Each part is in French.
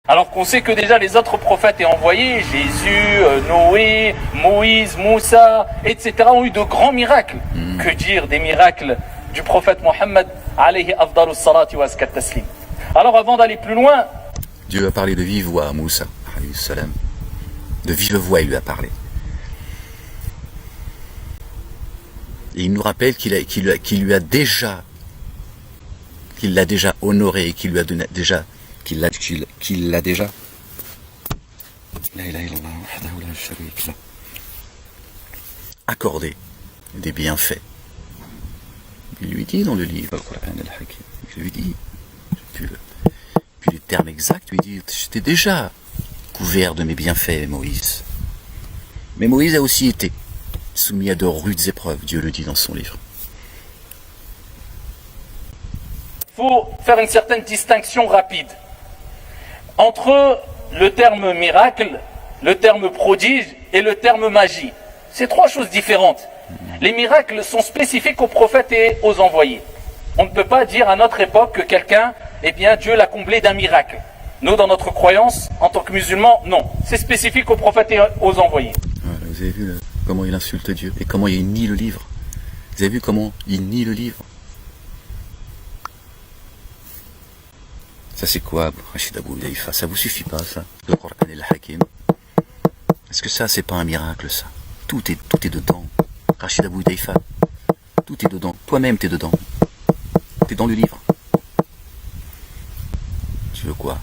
Alors qu'on sait que déjà les autres prophètes et envoyés, Jésus, Noé, Moïse, Moussa, etc. ont eu de grands miracles. Que dire des miracles du prophète Mohammed alayhi afdalus salati wa azkat taslim. Alors avant d'aller plus loin, Dieu a parlé de vive voix à Moussa, alayhi salam. De vive voix il lui a parlé. Et il nous rappelle qu'il l'a déjà honoré, qu'il lui a donné déjà, qu'il l'a déjà accordé des bienfaits. Il lui dit dans le livre Al-Qur'an al-Hakim, il lui dit, puis les termes exacts, lui dit, j'étais déjà couvert de mes bienfaits, Moïse. Mais Moïse a aussi été soumis à de rudes épreuves, Dieu le dit dans son livre. il faut faire une certaine distinction rapide entre le terme miracle, le terme prodige et le terme magie. C'est trois choses différentes. Les miracles sont spécifiques aux prophètes et aux envoyés. On ne peut pas dire à notre époque que quelqu'un, eh bien Dieu l'a comblé d'un miracle. Nous, dans notre croyance, en tant que musulmans, non. C'est spécifique aux prophètes et aux envoyés. Voilà, vous avez vu comment il insulte Dieu et comment il nie le livre. Vous avez vu comment il nie le livre. Ça c'est quoi, Rachid Abou Daïfa? Ça vous suffit pas, ça? Le Qur'an al-Hakim. Est-ce que ça, c'est pas un miracle, ça? Tout est dedans. Rachid Abou Daïfa. Tout est dedans. Toi-même, t'es dedans. T'es dans le livre. Tu veux quoi?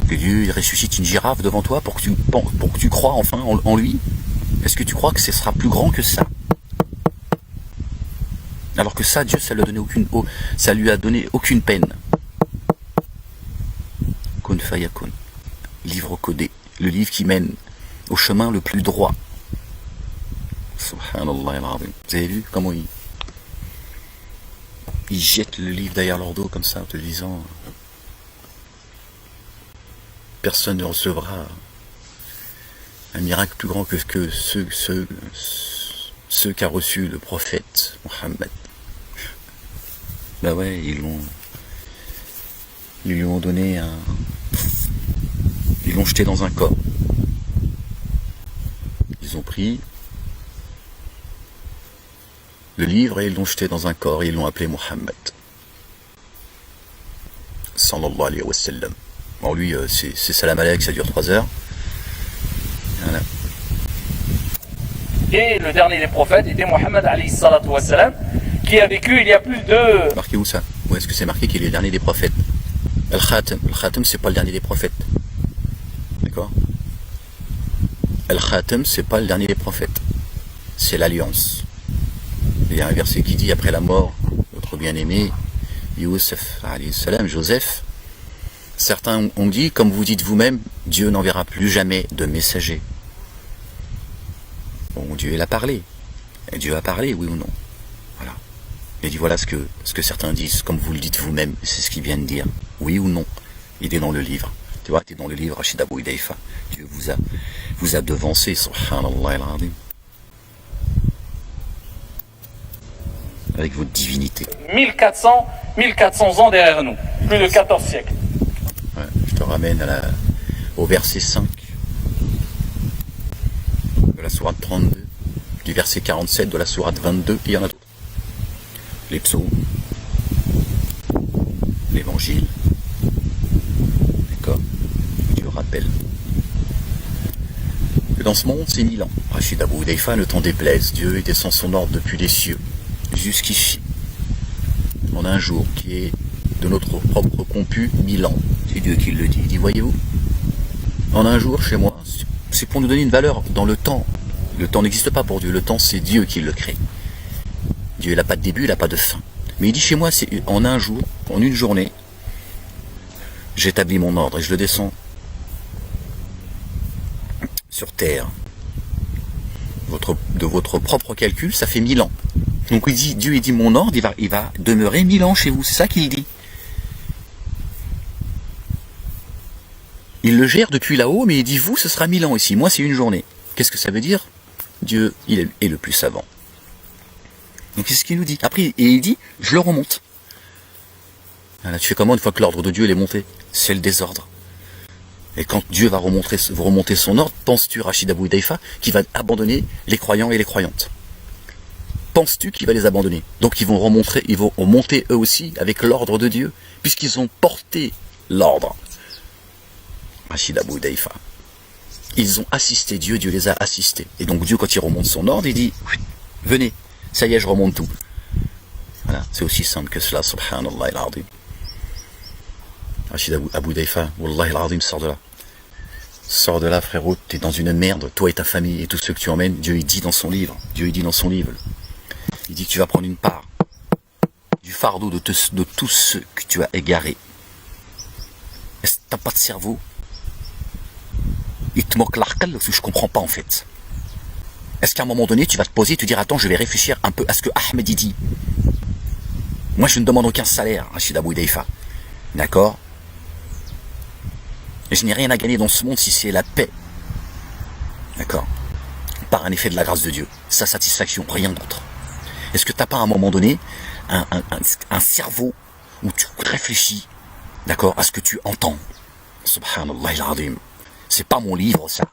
Que Dieu il ressuscite une girafe devant toi pour que tu crois enfin en lui? Est-ce que tu crois que ce sera plus grand que ça? Alors que ça, Dieu, ça lui a donné aucune peine. Kun fayakun. Livre codé. Le livre qui mène au chemin le plus droit. Subhanallah al-azim. Vous avez vu comment ils jettent le livre derrière leur dos comme ça, en te disant personne ne recevra un miracle plus grand que ceux qu'a reçu le prophète Mohammed. Bah ouais, ils lui ont donné ils l'ont jeté dans un corps. Ils ont pris le livre et ils l'ont jeté dans un corps et ils l'ont appelé Mohammed. Sallallahu alayhi wa sallam. Bon, lui, c'est salam alek, ça dure 3 heures. Voilà. Et le dernier des prophètes était Mohammed alayhi salatu wa salam, qui a vécu il y a plus de... Marqué où ça? Où est-ce que c'est marqué qu'il est le dernier des prophètes? Al-Khatam. Al-Khatam, c'est pas le dernier des prophètes. D'accord? Al-Khatam, c'est pas le dernier des prophètes. C'est l'alliance. Il y a un verset qui dit, après la mort, notre bien-aimé, Youssef, alayhi salam, Joseph, certains ont dit, comme vous dites vous-même, Dieu n'enverra plus jamais de messager. Bon, Dieu, il a parlé. Et Dieu a parlé, oui ou non? Voilà. Il dit, voilà ce que certains disent, comme vous le dites vous-même, c'est ce qu'il vient de dire. Oui ou non? Il est dans le livre. Tu vois, tu es dans le livre, Rachid Abou Daïfa. Dieu vous a devancé, subhanallah al-azim. Avec votre divinité. 1400 ans derrière nous. Plus de 14 siècles. Ouais, je te ramène au verset 5 de la sourate 32, du verset 47 de la sourate 22, et il y en a d'autres. Les psaumes, l'évangile, d'accord? Dieu rappelle que dans ce monde, c'est 1000 ans. Rachid Abou Daïfa, ne t'en déplaise, Dieu était sans son ordre depuis les cieux, jusqu'ici, en un jour qui est de notre propre compu 1000 ans. C'est Dieu qui le dit. Il dit, voyez-vous, en un jour chez moi, c'est pour nous donner une valeur dans le temps. Le temps n'existe pas pour Dieu, le temps c'est Dieu qui le crée. Dieu il n'a pas de début, il n'a pas de fin. Mais il dit chez moi, c'est en un jour, en une journée, j'établis mon ordre et je le descends sur terre. De votre propre calcul, ça fait 1000 ans. Donc il dit, Dieu il dit mon ordre, il va demeurer 1000 ans chez vous, c'est ça qu'il dit. Il le gère depuis là-haut, mais il dit vous, ce sera 1000 ans ici, moi c'est une journée. Qu'est-ce que ça veut dire? Dieu, il est le plus savant. Donc c'est ce qu'il nous dit. Après, et il dit, je le remonte. Voilà, tu fais comment une fois que l'ordre de Dieu il est monté? C'est le désordre. Et quand Dieu va remonter son ordre, penses-tu, Rachid Abou Hudayfa, qu'il va abandonner les croyants et les croyantes? Penses-tu qu'il va les abandonner? Donc ils vont monter eux aussi avec l'ordre de Dieu, puisqu'ils ont porté l'ordre. Rachid Abou Hudayfa. Ils ont assisté Dieu, Dieu les a assistés. Et donc Dieu, quand il remonte son ordre, il dit, venez, ça y est, je remonte tout. Voilà, c'est aussi simple que cela, subhanallah al-azim. Rachid Abou Hudayfa, wallah al-azim, sors de là. Sors de là, frérot, t'es dans une merde, toi et ta famille et tous ceux que tu emmènes. Dieu, il dit dans son livre, il dit que tu vas prendre une part du fardeau de tous ceux que tu as égarés. Est-ce que t'as pas de cerveau? Il te manque l'arcal, je comprends pas en fait. Est-ce qu'à un moment donné, tu vas te poser et te dire, attends, je vais réfléchir un peu à ce que Ahmed dit. Moi, je ne demande aucun salaire, Rachid Abou Hudayfa. D'accord? Et je n'ai rien à gagner dans ce monde si c'est la paix. D'accord? Par un effet de la grâce de Dieu. Sa satisfaction, rien d'autre. Est-ce que tu n'as pas à un moment donné un cerveau où tu réfléchis, d'accord, à ce que tu entends? Subhanallah al-azim. C'est pas mon livre, ça.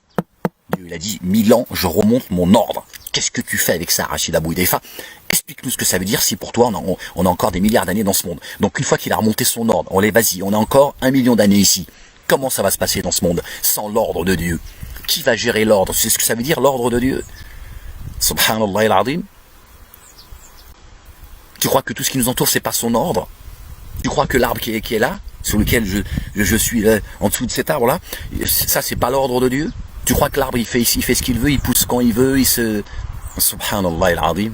Dieu, il a dit, 1000 ans, je remonte mon ordre. Qu'est-ce que tu fais avec ça, Rachid Abou Hudayfa? Explique-nous ce que ça veut dire si pour toi, on a encore des milliards d'années dans ce monde. Donc, une fois qu'il a remonté son ordre, vas-y, on a encore 1 million d'années ici. Comment ça va se passer dans ce monde sans l'ordre de Dieu? Qui va gérer l'ordre? C'est ce que ça veut dire, l'ordre de Dieu? Subhanallah al-azim. Tu crois que tout ce qui nous entoure, c'est pas son ordre? Tu crois que l'arbre qui est là, sur lequel je suis en dessous de cet arbre-là, ça, c'est pas l'ordre de Dieu? Tu crois que l'arbre, il fait ce qu'il veut, il pousse quand il veut, Subhanallah al-azim.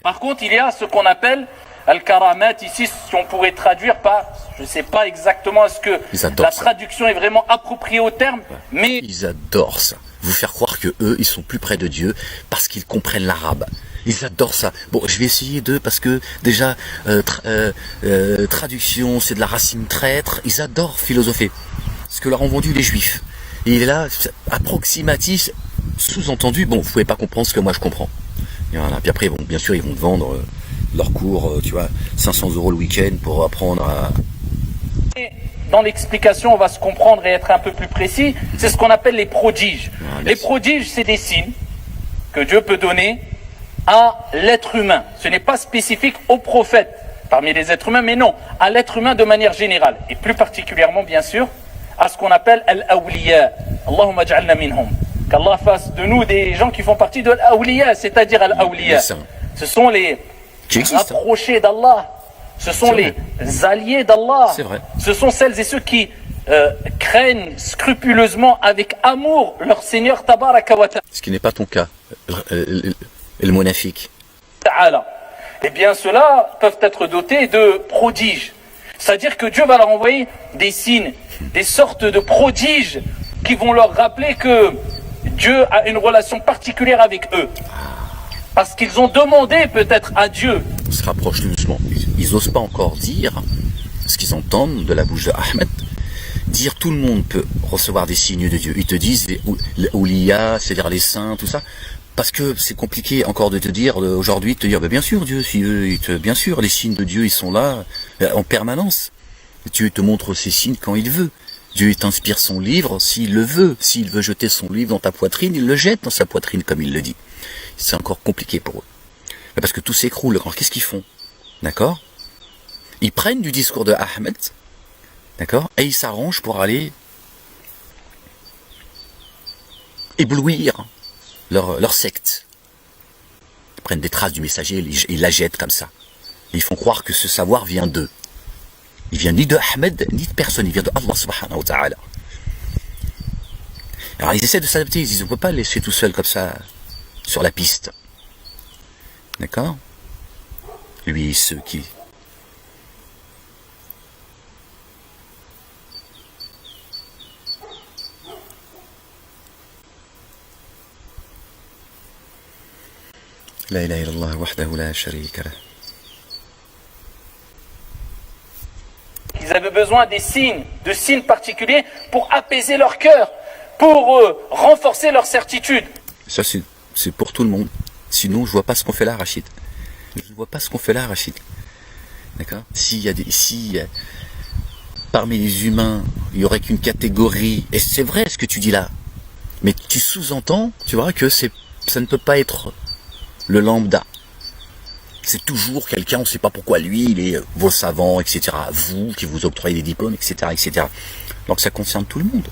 Par contre, il y a ce qu'on appelle al-karamat, ici, si on pourrait traduire par, je ne sais pas exactement est-ce que la traduction est vraiment appropriée au terme, mais... Ils adorent ça. Vous faire croire que eux, ils sont plus près de Dieu parce qu'ils comprennent l'arabe. Ils adorent ça. Bon, je vais essayer parce que déjà, traduction, c'est de la racine traître. Ils adorent philosopher. Ce que leur ont vendu les juifs. Et il est là, approximatif, sous-entendu, bon, vous pouvez pas comprendre ce que moi je comprends. Et voilà. Puis après, bon, bien sûr, ils vont te vendre leur cours, tu vois, 500 € le week-end pour apprendre à... Dans l'explication, on va se comprendre et être un peu plus précis. C'est ce qu'on appelle les prodiges. Ah, les prodiges, c'est des signes que Dieu peut donner à l'être humain. Ce n'est pas spécifique aux prophètes parmi les êtres humains, mais non, à l'être humain de manière générale. Et plus particulièrement, bien sûr, à ce qu'on appelle al-awliya. Allahumma ja'alna minhum. Qu'Allah fasse de nous des gens qui font partie de l'awliya, c'est-à-dire al-awliya. Ce sont les rapprochés d'Allah. Ce sont les alliés d'Allah. Ce sont celles et ceux qui craignent scrupuleusement avec amour leur Seigneur Tabaraka wa Ta'ala. Ce qui n'est pas ton cas, le monafique. Eh bien, ceux-là peuvent être dotés de prodiges. C'est-à-dire que Dieu va leur envoyer des signes, des sortes de prodiges qui vont leur rappeler que Dieu a une relation particulière avec eux. Parce qu'ils ont demandé peut-être à Dieu. On se rapproche doucement. Ils n'osent pas encore dire ce qu'ils entendent de la bouche de Ahmed. Dire tout le monde peut recevoir des signes de Dieu. Ils te disent les awliya, c'est-à-dire les saints, tout ça. Parce que c'est compliqué encore de te dire aujourd'hui, de te dire bien sûr Dieu, bien sûr les signes de Dieu ils sont là en permanence. Dieu te montre ces signes quand il veut. Dieu t'inspire son livre s'il le veut. S'il veut jeter son livre dans ta poitrine, il le jette dans sa poitrine comme il le dit. C'est encore compliqué pour eux. Parce que tout s'écroule. Alors qu'est-ce qu'ils font? D'accord? Ils prennent du discours de Ahmed, d'accord? Et ils s'arrangent pour aller éblouir leur secte. Ils prennent des traces du messager et ils la jettent comme ça. Et ils font croire que ce savoir vient d'eux. Il vient ni de Ahmed, ni de personne. Il vient de Allah subhanahu wa ta'ala. Alors ils essaient de s'adapter. Ils disent on ne peut pas le laisser tout seul comme ça sur la piste. D'accord? Lui et ceux qui... La ilaha illallah wahdahu la sharika lah. Ils avaient besoin des signes, de signes particuliers pour apaiser leur cœur. pour renforcer leur certitude. Ça, c'est pour tout le monde. Sinon, je vois pas ce qu'on fait là, Rachid. Je ne vois pas ce qu'on fait là, Rachid. D'accord? Si parmi les humains, il y aurait qu'une catégorie, et c'est vrai ce que tu dis là, mais tu sous-entends, tu vois, que ça ne peut pas être le lambda. C'est toujours quelqu'un, on ne sait pas pourquoi lui, il est vos savants, etc. Vous, qui vous octroyez des diplômes, etc., etc. Donc ça concerne tout le monde.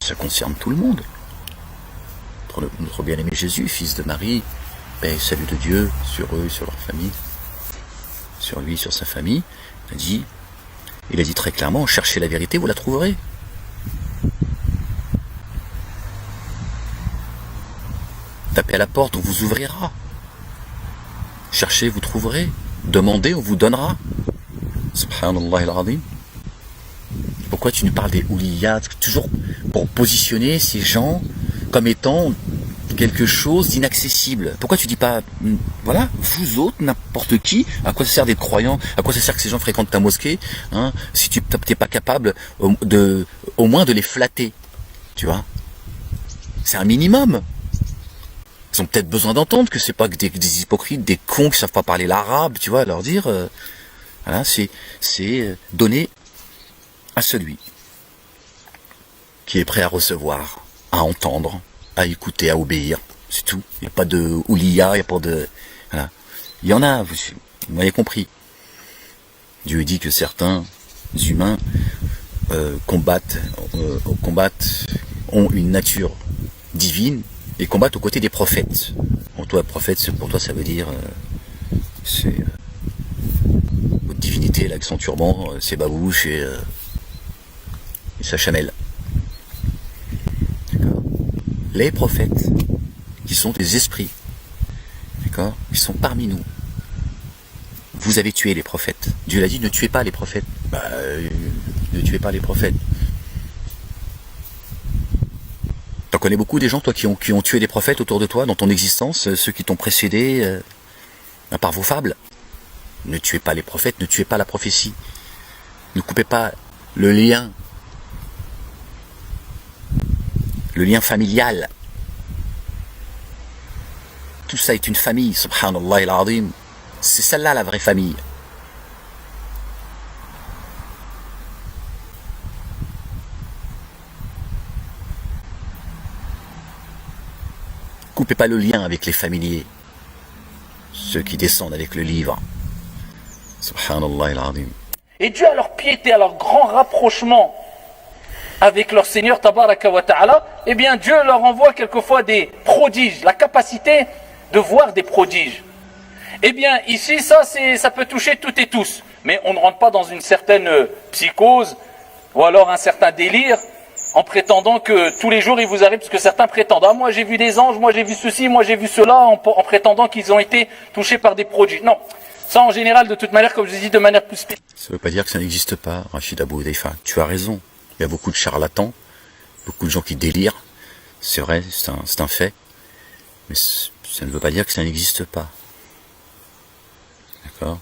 Ça concerne tout le monde. Notre bien-aimé Jésus, fils de Marie, paix et salut de Dieu sur eux, sur leur famille, sur lui, sur sa famille, il a dit très clairement, cherchez la vérité, vous la trouverez. Tapez à la porte, on vous ouvrira. Cherchez, vous trouverez. Demandez, on vous donnera. Subhanallah al-Azim. Pourquoi tu nous parles des ouliyat, toujours pour positionner ces gens comme étant quelque chose d'inaccessible? Pourquoi tu dis pas, voilà, vous autres, n'importe qui, à quoi ça sert d'être croyant? À quoi ça sert que ces gens fréquentent ta mosquée, hein, si tu n'es pas capable au moins de les flatter, tu vois? C'est un minimum. Ils ont peut-être besoin d'entendre que c'est pas que des hypocrites, des cons qui savent pas parler l'arabe, tu vois, leur dire, voilà, c'est donner à celui qui est prêt à recevoir, à entendre, à écouter, à obéir, c'est tout. Il n'y a pas de ouliya, il n'y a pas de... Voilà. Il y en a, vous m'avez compris. Dieu dit que certains humains combattent, ont une nature divine, et combattent aux côtés des prophètes. Bon, toi, prophète, pour toi, ça veut dire... votre divinité, là, avec son turban, ses babouches et sa chamelle. D'accord? Les prophètes, qui sont des esprits, d'accord? Ils sont parmi nous. Vous avez tué les prophètes. Dieu l'a dit, ne tuez pas les prophètes. Ne tuez pas les prophètes. T'en connais beaucoup des gens, toi, qui ont tué des prophètes autour de toi, dans ton existence, ceux qui t'ont précédé, par vos fables. Ne tuez pas les prophètes, ne tuez pas la prophétie. Ne coupez pas le lien familial. Tout ça est une famille, subhanallah al-azim. C'est celle-là la vraie famille. Coupez pas le lien avec les familiers, ceux qui descendent avec le livre. Subhanallah al-azim. Et Dieu, à leur piété, à leur grand rapprochement avec leur Seigneur, tabaraka wa ta'ala, eh bien Dieu leur envoie quelquefois des prodiges, la capacité de voir des prodiges. Eh bien ici, ça peut toucher toutes et tous, mais on ne rentre pas dans une certaine psychose, ou alors un certain délire, en prétendant que tous les jours il vous arrive, parce que certains prétendent, ah moi j'ai vu des anges, moi j'ai vu ceci, moi j'ai vu cela, en prétendant qu'ils ont été touchés par des prodiges. Non, ça en général, de toute manière, comme je dis, de manière plus spécifique. Ça ne veut pas dire que ça n'existe pas, Rachid Abou Hudayfa. Tu as raison. Il y a beaucoup de charlatans, beaucoup de gens qui délirent. C'est vrai, c'est un fait. Mais ça ne veut pas dire que ça n'existe pas. D'accord?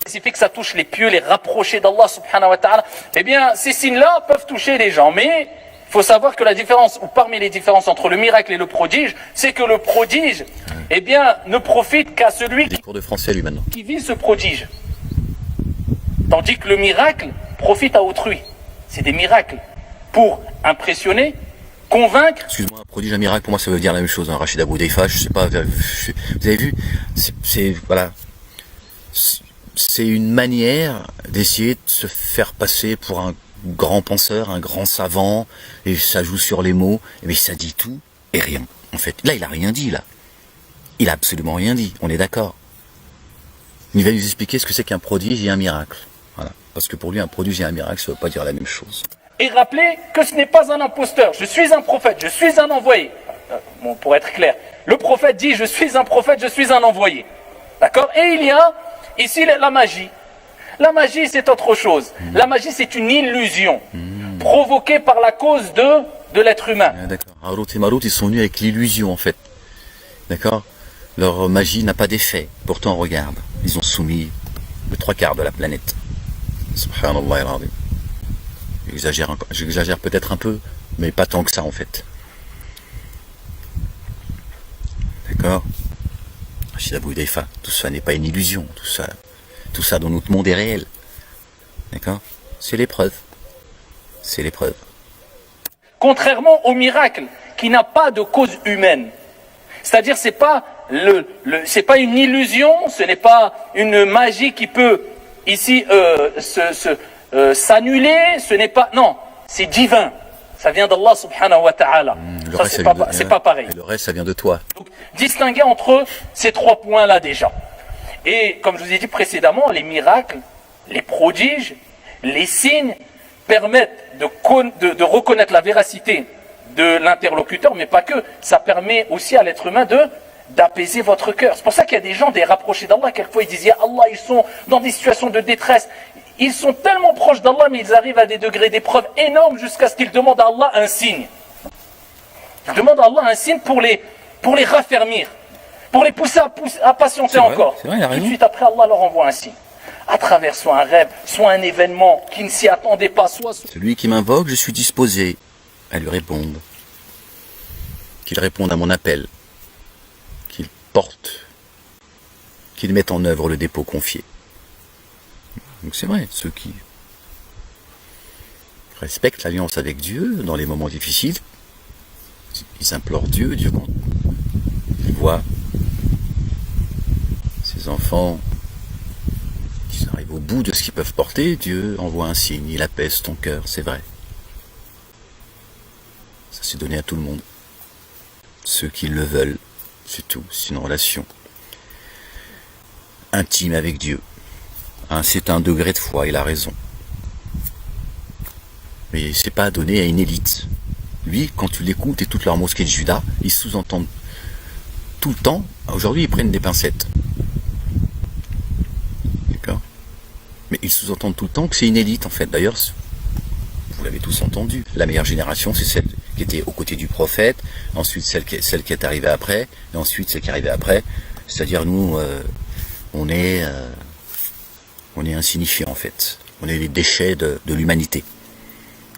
Spécifique, ça touche les pieux, les rapprochés d'Allah subhanahu wa ta'ala. Eh bien, ces signes-là peuvent toucher les gens. Mais il faut savoir que la différence, ou parmi les différences entre le miracle et le prodige, c'est que le prodige, eh bien, ne profite qu'à celui Des cours de français, lui, maintenant. qui vit ce prodige. Tandis que le miracle profite à autrui. C'est des miracles pour impressionner, convaincre. Excuse-moi, un prodige, un miracle, pour moi, ça veut dire la même chose, hein, Rachid Abou Hudayfa, je sais pas, vous avez vu, voilà, c'est une manière d'essayer de se faire passer pour un grand penseur, un grand savant, et ça joue sur les mots, mais ça dit tout et rien, en fait. Là, il a rien dit, là. Il a absolument rien dit, on est d'accord. Il va nous expliquer ce que c'est qu'un prodige et un miracle. Voilà. Parce que pour lui, un prodige et un miracle, ça ne veut pas dire la même chose. Et rappelez que ce n'est pas un imposteur. Je suis un prophète, je suis un envoyé. Bon, pour être clair, le prophète dit, je suis un prophète, je suis un envoyé. D'accord? Et il y a ici la magie. La magie, c'est autre chose. La magie, c'est une illusion provoquée par la cause de l'être humain. D'accord. Harout et Marout, ils sont venus avec l'illusion, en fait. D'accord? Leur magie n'a pas d'effet. Pourtant, regarde, ils ont soumis le 3/4 de la planète. Subhanallah al-azim. j'exagère peut-être un peu, mais pas tant que ça en fait. D'accord? Rachid Abou Hudayfa, tout ça n'est pas une illusion, tout ça dans notre monde est réel. D'accord? C'est l'épreuve. C'est l'épreuve. Contrairement au miracle, qui n'a pas de cause humaine. C'est-à-dire, c'est pas c'est pas une illusion, ce n'est pas une magie qui peut ici s'annuler, ce n'est pas, non, c'est divin. Ça vient d'Allah subhanahu wa ta'ala. Ça, c'est pas pareil. Le reste, ça vient de toi. Donc, distinguer entre ces trois points-là déjà. Et comme je vous ai dit précédemment, les miracles, les prodiges, les signes permettent de reconnaître la véracité de l'interlocuteur, mais pas que. Ça permet aussi à l'être humain d'apaiser votre cœur. C'est pour ça qu'il y a des gens, des rapprochés d'Allah, quelquefois ils disent, ya Allah, ils sont dans des situations de détresse. Ils sont tellement proches d'Allah, mais ils arrivent à des degrés d'épreuve énormes jusqu'à ce qu'ils demandent à Allah un signe. Ils demandent à Allah un signe pour les raffermir, pour les pousser à patienter encore. C'est vrai, tout de suite après, Allah leur envoie un signe. À travers soit un rêve, soit un événement qui ne s'y attendait pas, soit... Celui qui m'invoque, je suis disposé à lui répondre. Qu'il réponde à mon appel. Qu'il porte, qu'il mette en œuvre le dépôt confié. Donc c'est vrai, ceux qui respectent l'alliance avec Dieu dans les moments difficiles, ils implorent Dieu, quand il voit ses enfants qui arrivent au bout de ce qu'ils peuvent porter, Dieu envoie un signe, il apaise ton cœur, c'est vrai. Ça s'est donné à tout le monde. Ceux qui le veulent, c'est tout, c'est une relation intime avec Dieu. C'est un degré de foi, il a raison. Mais c'est pas donné à une élite. Lui, quand tu l'écoutes et toute leur mosquée de Juda, ils sous-entendent tout le temps. Aujourd'hui, ils prennent des pincettes. D'accord? Mais ils sous-entendent tout le temps que c'est une élite, en fait. D'ailleurs, vous l'avez tous entendu. La meilleure génération, c'est celle qui était aux côtés du prophète, ensuite celle qui est arrivée après, et ensuite celle qui est arrivée après. C'est-à-dire, nous, on est insignifiants, en fait. On est les déchets de l'humanité.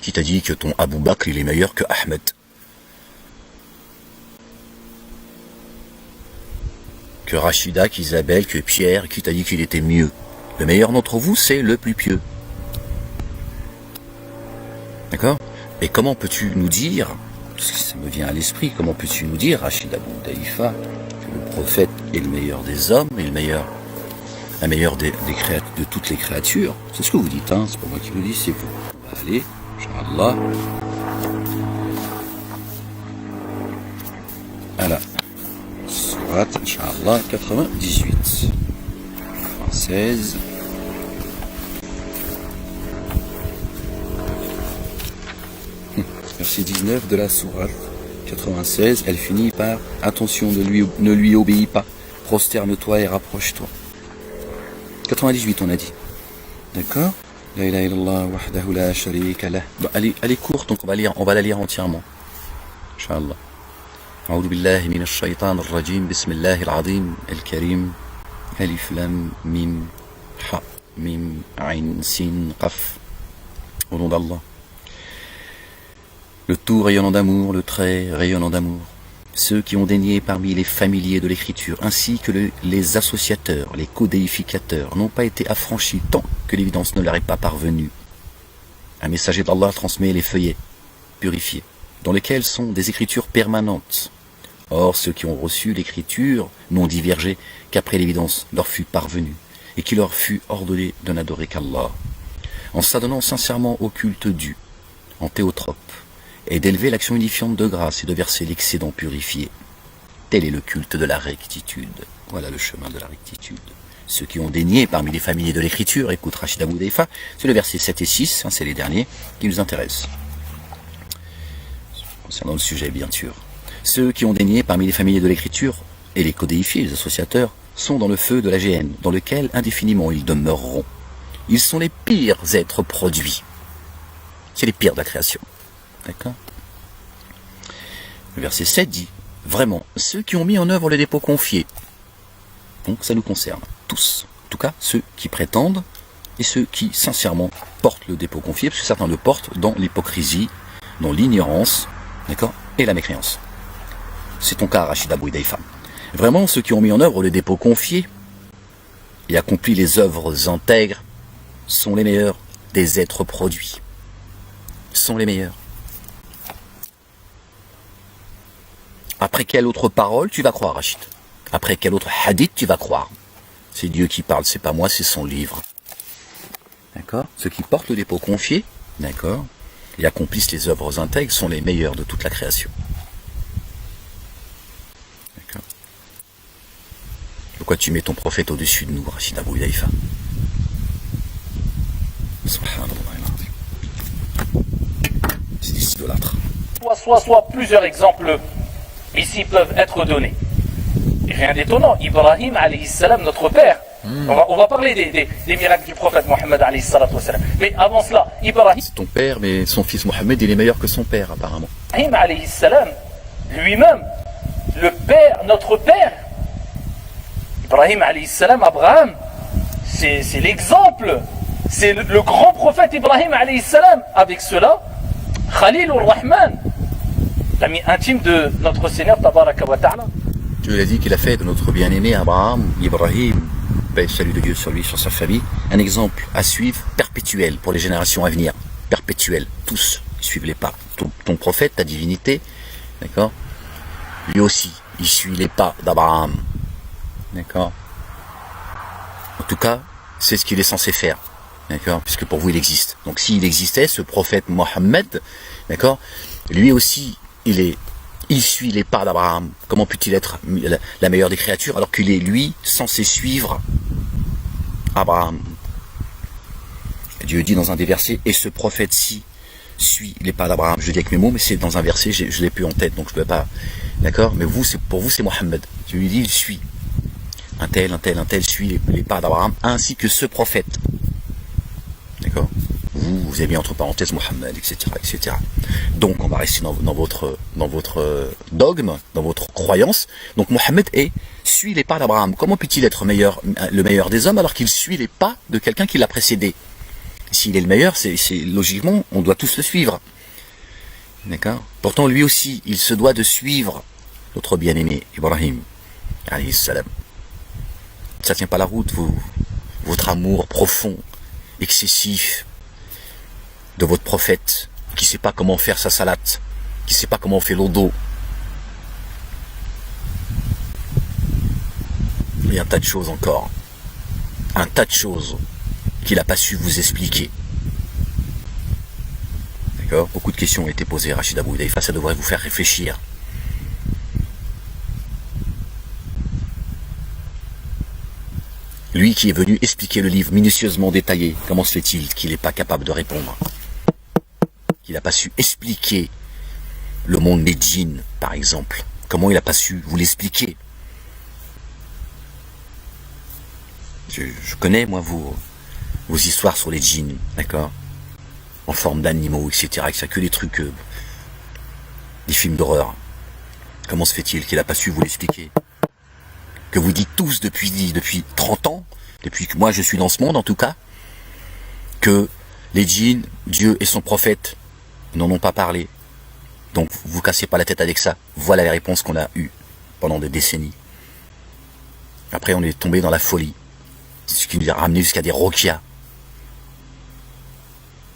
Qui t'a dit que ton Abou Bakr, il est meilleur que Ahmed? Que Rachida, qu'Isabelle, que Pierre, qui t'a dit qu'il était mieux? Le meilleur d'entre vous, c'est le plus pieux. D'accord? Et comment peux-tu nous dire, parce que ça me vient à l'esprit, comment peux-tu nous dire, Rachid Abou Hudayfa, que le prophète est le meilleur des hommes et la meilleure de toutes les créatures? C'est ce que vous dites, hein? C'est pas moi qui vous dis, c'est vous. Allez, Inch'Allah. Voilà. Surat, Inch'Allah, 98. 96. Verset 19 de la sourate 96, elle finit par « Attention, ne lui obéis pas, prosterne-toi et rapproche-toi ». 98 on a dit. D'accord? La ilaha illallah wahdahu la sharika lah. Bon, elle est courte, donc on va la lire entièrement. Inch'Allah. A'udhu billahi minash shaitan ar-rajim, bismillahir azim, al-karim, alif lam mim ha mim ain sin qaf. Au nom d'Allah. Le tout rayonnant d'amour, le trait rayonnant d'amour. Ceux qui ont daigné parmi les familiers de l'écriture, ainsi que les associateurs, les codéificateurs, n'ont pas été affranchis tant que l'évidence ne leur est pas parvenue. Un messager d'Allah transmet les feuillets, purifiés, dans lesquels sont des écritures permanentes. Or, ceux qui ont reçu l'écriture n'ont divergé qu'après l'évidence leur fut parvenue, et qu'il leur fut ordonné de n'adorer qu'Allah, en s'adonnant sincèrement au culte dû, en théotrope, et d'élever l'action unifiante de grâce et de verser l'excédent purifié. Tel est le culte de la rectitude. Voilà le chemin de la rectitude. Ceux qui ont daigné parmi les familiers de l'écriture, écoute Rachid Abou Hudayfa, c'est le verset 7 et 6, c'est les derniers, qui nous intéressent. Concernant le sujet, bien sûr. Ceux qui ont daigné parmi les familiers de l'écriture, et les codéifiés, les associateurs, sont dans le feu de la géhenne, dans lequel indéfiniment ils demeureront. Ils sont les pires êtres produits. C'est les pires de la création. D'accord? Le verset 7 dit, vraiment, ceux qui ont mis en œuvre le dépôt confié. Donc ça nous concerne, tous. En tout cas, ceux qui prétendent et ceux qui sincèrement portent le dépôt confié, parce que certains le portent dans l'hypocrisie, dans l'ignorance, d'accord, et la mécréance. C'est ton cas, Rachid Abou Hudayfa. Vraiment, ceux qui ont mis en œuvre le dépôt confié et accompli les œuvres intègres sont les meilleurs des êtres produits. Sont les meilleurs. Après quelle autre parole tu vas croire, Rachid? Après quel autre hadith tu vas croire? C'est Dieu qui parle, c'est pas moi, c'est son livre. D'accord? Ceux qui portent le dépôt confié, d'accord, et accomplissent les œuvres intègres sont les meilleurs de toute la création. D'accord? Pourquoi tu mets ton prophète au-dessus de nous, Rachid Abou Hudayfa? Subhanallah. C'est des idolâtres. Soit plusieurs exemples ici peuvent être donnés. Et rien d'étonnant, Ibrahim alayhi salam, notre père. On va parler des miracles du prophète Mohammed alayhi salam. Mais avant cela, Ibrahim. C'est ton père, mais son fils Mohammed, il est meilleur que son père, apparemment. Ibrahim alayhi salam, lui-même, le père, notre père. Ibrahim alayhi salam, Abraham, c'est l'exemple. C'est le grand prophète Ibrahim alayhi salam. Avec cela, Khalil ar-Rahman, l'ami intime de notre Seigneur Tabaraka wa Ta'ala. Dieu l'a dit qu'il a fait de notre bien-aimé Abraham, Ibrahim, paix et salut de Dieu sur lui, sur sa famille, un exemple à suivre perpétuel pour les générations à venir. Perpétuel, tous, ils suivent les pas. Ton prophète, ta divinité, d'accord, lui aussi, il suit les pas d'Abraham. D'accord. En tout cas, c'est ce qu'il est censé faire. D'accord, puisque pour vous il existe. Donc s'il existait, ce prophète Mohammed, d'accord, lui aussi, il suit les pas d'Abraham. Comment peut-il être la meilleure des créatures alors qu'il est, lui, censé suivre Abraham? Dieu dit dans un des versets, et ce prophète-ci suit les pas d'Abraham. Je dis avec mes mots, mais c'est dans un verset, je l'ai plus en tête, donc je ne peux pas. D'accord, mais pour vous, c'est Mohammed. Dieu lui dit, il suit. Un tel suit les pas d'Abraham, ainsi que ce prophète. D'accord? Vous avez mis entre parenthèses Mohammed, etc., etc. Donc, on va rester dans votre dogme, dans votre croyance. Donc, Mohammed suit les pas d'Abraham. Comment peut-il être le meilleur des hommes alors qu'il suit les pas de quelqu'un qui l'a précédé? S'il est le meilleur, c'est logiquement, on doit tous le suivre. D'accord? Pourtant, lui aussi, il se doit de suivre notre bien-aimé, Ibrahim, alayhi salam. Ça tient pas la route, votre amour profond, excessif de votre prophète, qui sait pas comment faire sa salade, qui sait pas comment on fait l'odo. Il y a un tas de choses encore. Un tas de choses qu'il n'a pas su vous expliquer. D'accord? Beaucoup de questions ont été posées à Rachid Abou Hudayfa, ça devrait vous faire réfléchir. Lui qui est venu expliquer le livre minutieusement détaillé, comment se fait-il qu'il n'est pas capable de répondre? Qu'il n'a pas su expliquer le monde des djinns, par exemple. Comment il n'a pas su vous l'expliquer? Je connais, moi, vos histoires sur les djinns, d'accord? En forme d'animaux, etc. Que ça que des trucs, des films d'horreur. Comment se fait-il qu'il n'a pas su vous l'expliquer? Que vous dites tous depuis 30 ans, depuis que moi je suis dans ce monde en tout cas, que les djinns, Dieu et son prophète n'en ont pas parlé. Donc vous cassez pas la tête avec ça. Voilà les réponses qu'on a eues pendant des décennies. Après on est tombé dans la folie. Ce qui nous a ramené jusqu'à des roquias.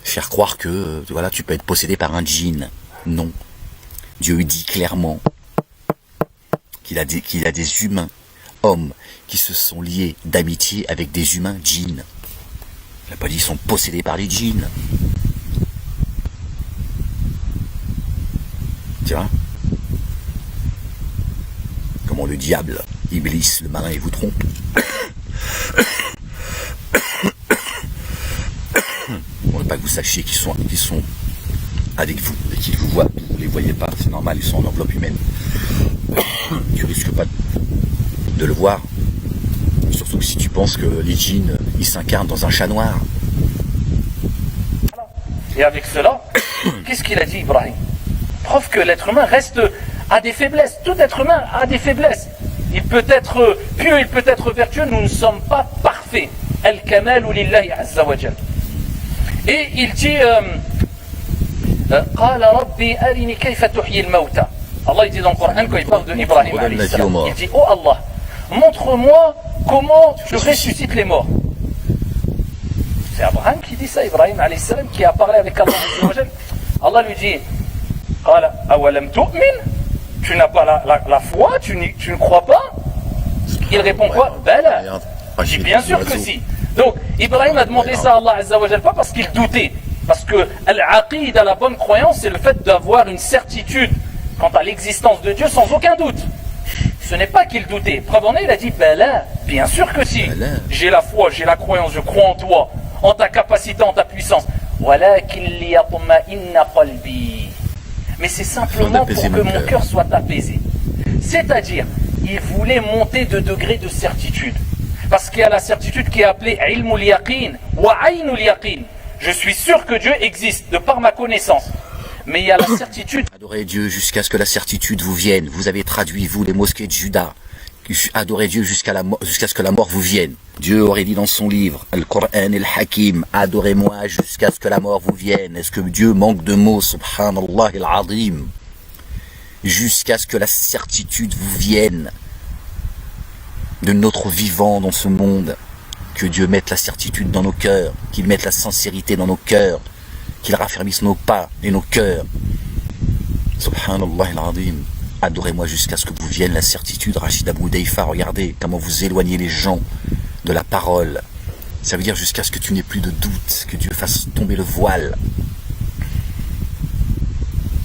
Faire croire que voilà, tu peux être possédé par un djinn. Non. Dieu dit clairement qu'il a des humains, hommes, qui se sont liés d'amitié avec des humains djinns. Il n'a pas dit qu'ils sont possédés par les djinns. Tu vois? Comment le diable, Iblis, le malin, il vous trompe. On ne veut pas que vous sachiez qu'ils sont avec vous et qu'ils vous voient. Vous ne les voyez pas, c'est normal, ils sont en enveloppe humaine. Tu risques pas de le voir. Surtout que si tu penses que les djinns, ils s'incarnent dans un chat noir. Et avec cela, qu'est-ce qu'il a dit, Ibrahim? Preuve que l'être humain a des faiblesses. Tout être humain a des faiblesses. Il peut être pieux, il peut être vertueux, nous ne sommes pas parfaits. al-kamalu lillahi azza wa jal. Et il dit قال ربي أرني كيف تحيي الموتى. Allah il dit dans le Coran quand il parle de Ibrahim alayhi salam, il dit oh Allah, montre-moi comment tu ressuscites les morts. C'est Abraham qui dit ça, Ibrahim alayhi salam, qui a parlé avec Allah azza wa jal. Allah lui dit قال أولم تؤمن, tu n'as pas la foi, tu ne crois pas? Il répond quoi? Bala. Il dit bien sûr que si. Donc Ibrahim a demandé ça à Allah azza wa jal, pas parce qu'il doutait, parce que al-aqida, la bonne croyance, c'est le fait d'avoir une certitude quant à l'existence de Dieu sans aucun doute. Ce n'est pas qu'il doutait. Preuve en est, il a dit Bala, bien sûr que si. J'ai la foi, j'ai la croyance, je crois en toi, en ta capacité, en ta puissance. Mais c'est simplement pour que mon cœur soit apaisé. C'est-à-dire, il voulait monter de degré de certitude. Parce qu'il y a la certitude qui est appelée ilmul yaqin wa aynul yaqin. Je suis sûr que Dieu existe de par ma connaissance. Mais il y a la certitude. Adorez Dieu jusqu'à ce que la certitude vous vienne. Vous avez traduit, vous, les mosquées de Juda. Adorez Dieu jusqu'à ce que la mort vous vienne. Dieu aurait dit dans son livre, Al-Qur'an al-Hakim, adorez-moi jusqu'à ce que la mort vous vienne. Est-ce que Dieu manque de mots, subhanallah al-azim, jusqu'à ce que la certitude vous vienne de notre vivant dans ce monde. Que Dieu mette la certitude dans nos cœurs, qu'il mette la sincérité dans nos cœurs, qu'il raffermisse nos pas et nos cœurs. Subhanallah al-azim. Adorez-moi jusqu'à ce que vous vienne la certitude. Rachid Abou Hudayfa, regardez comment vous éloignez les gens de la parole. Ça veut dire jusqu'à ce que tu n'aies plus de doute, que Dieu fasse tomber le voile.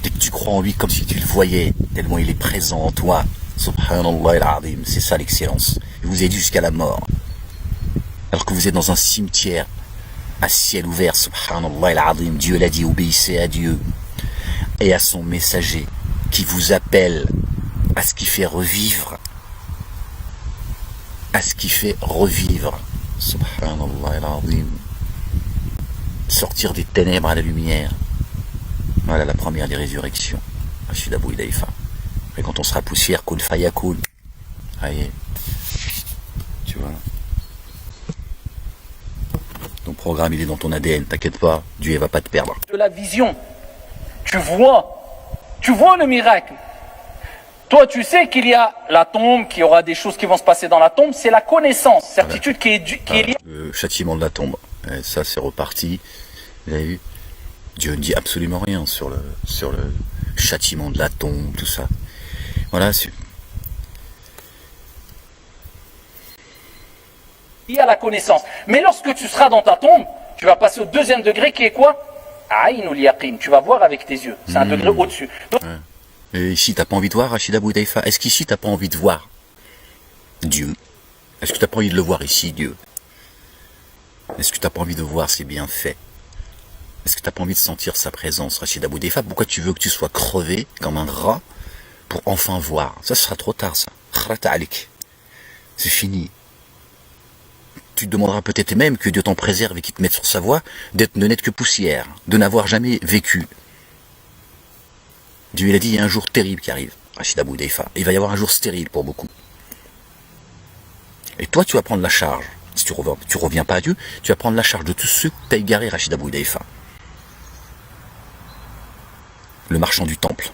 Dès que tu crois en lui comme si tu le voyais, tellement il est présent en toi. Subhanallah al-azim. C'est ça l'excellence. Il vous aide jusqu'à la mort. Alors que vous êtes dans un cimetière à ciel ouvert, subhanallah al-azim, Dieu l'a dit, obéissez à Dieu et à son messager qui vous appelle à ce qui fait revivre, subhanallah al-azim, sortir des ténèbres à la lumière. Voilà la première des résurrections. Rachid Abou Hudayfa. Et quand on sera poussière, kun fayakun. Allez, tu vois. Ton programme, il est dans ton ADN, t'inquiète pas, Dieu ne va pas te perdre. De la vision, tu vois le miracle. Toi, tu sais qu'il y a la tombe, qu'il y aura des choses qui vont se passer dans la tombe, c'est la connaissance, certitude qui est liée. Le châtiment de la tombe, et ça c'est reparti. Vous avez vu, Dieu ne dit absolument rien sur le châtiment de la tombe, tout ça. Voilà, il y a la connaissance. Mais lorsque tu seras dans ta tombe, tu vas passer au deuxième degré qui est quoi? Aynul yaqin. Tu vas voir avec tes yeux. C'est un degré au-dessus. Donc, ouais. Et ici, t'as pas envie de voir Rachid Abou Hudayfa? Est-ce qu'ici, t'as pas envie de voir Dieu? Est-ce que t'as pas envie de le voir ici, Dieu? Est-ce que t'as pas envie de voir ses bienfaits? Est-ce que t'as pas envie de sentir sa présence, Rachid Abou Hudayfa? Pourquoi tu veux que tu sois crevé comme un rat pour enfin voir? Ça, ce sera trop tard, ça. Khrata alik. C'est fini. Tu te demanderas peut-être même que Dieu t'en préserve et qu'il te mette sur sa voie d'être ne n'être que poussière, de n'avoir jamais vécu. Dieu il a dit, il y a un jour terrible qui arrive, Rachid Abou Hudayfa. Il va y avoir un jour stérile pour beaucoup. Et toi, tu vas prendre la charge. Si tu reviens pas à Dieu, tu vas prendre la charge de tous ceux que tu as égarés, Rachid Abou Hudayfa. Le marchand du temple.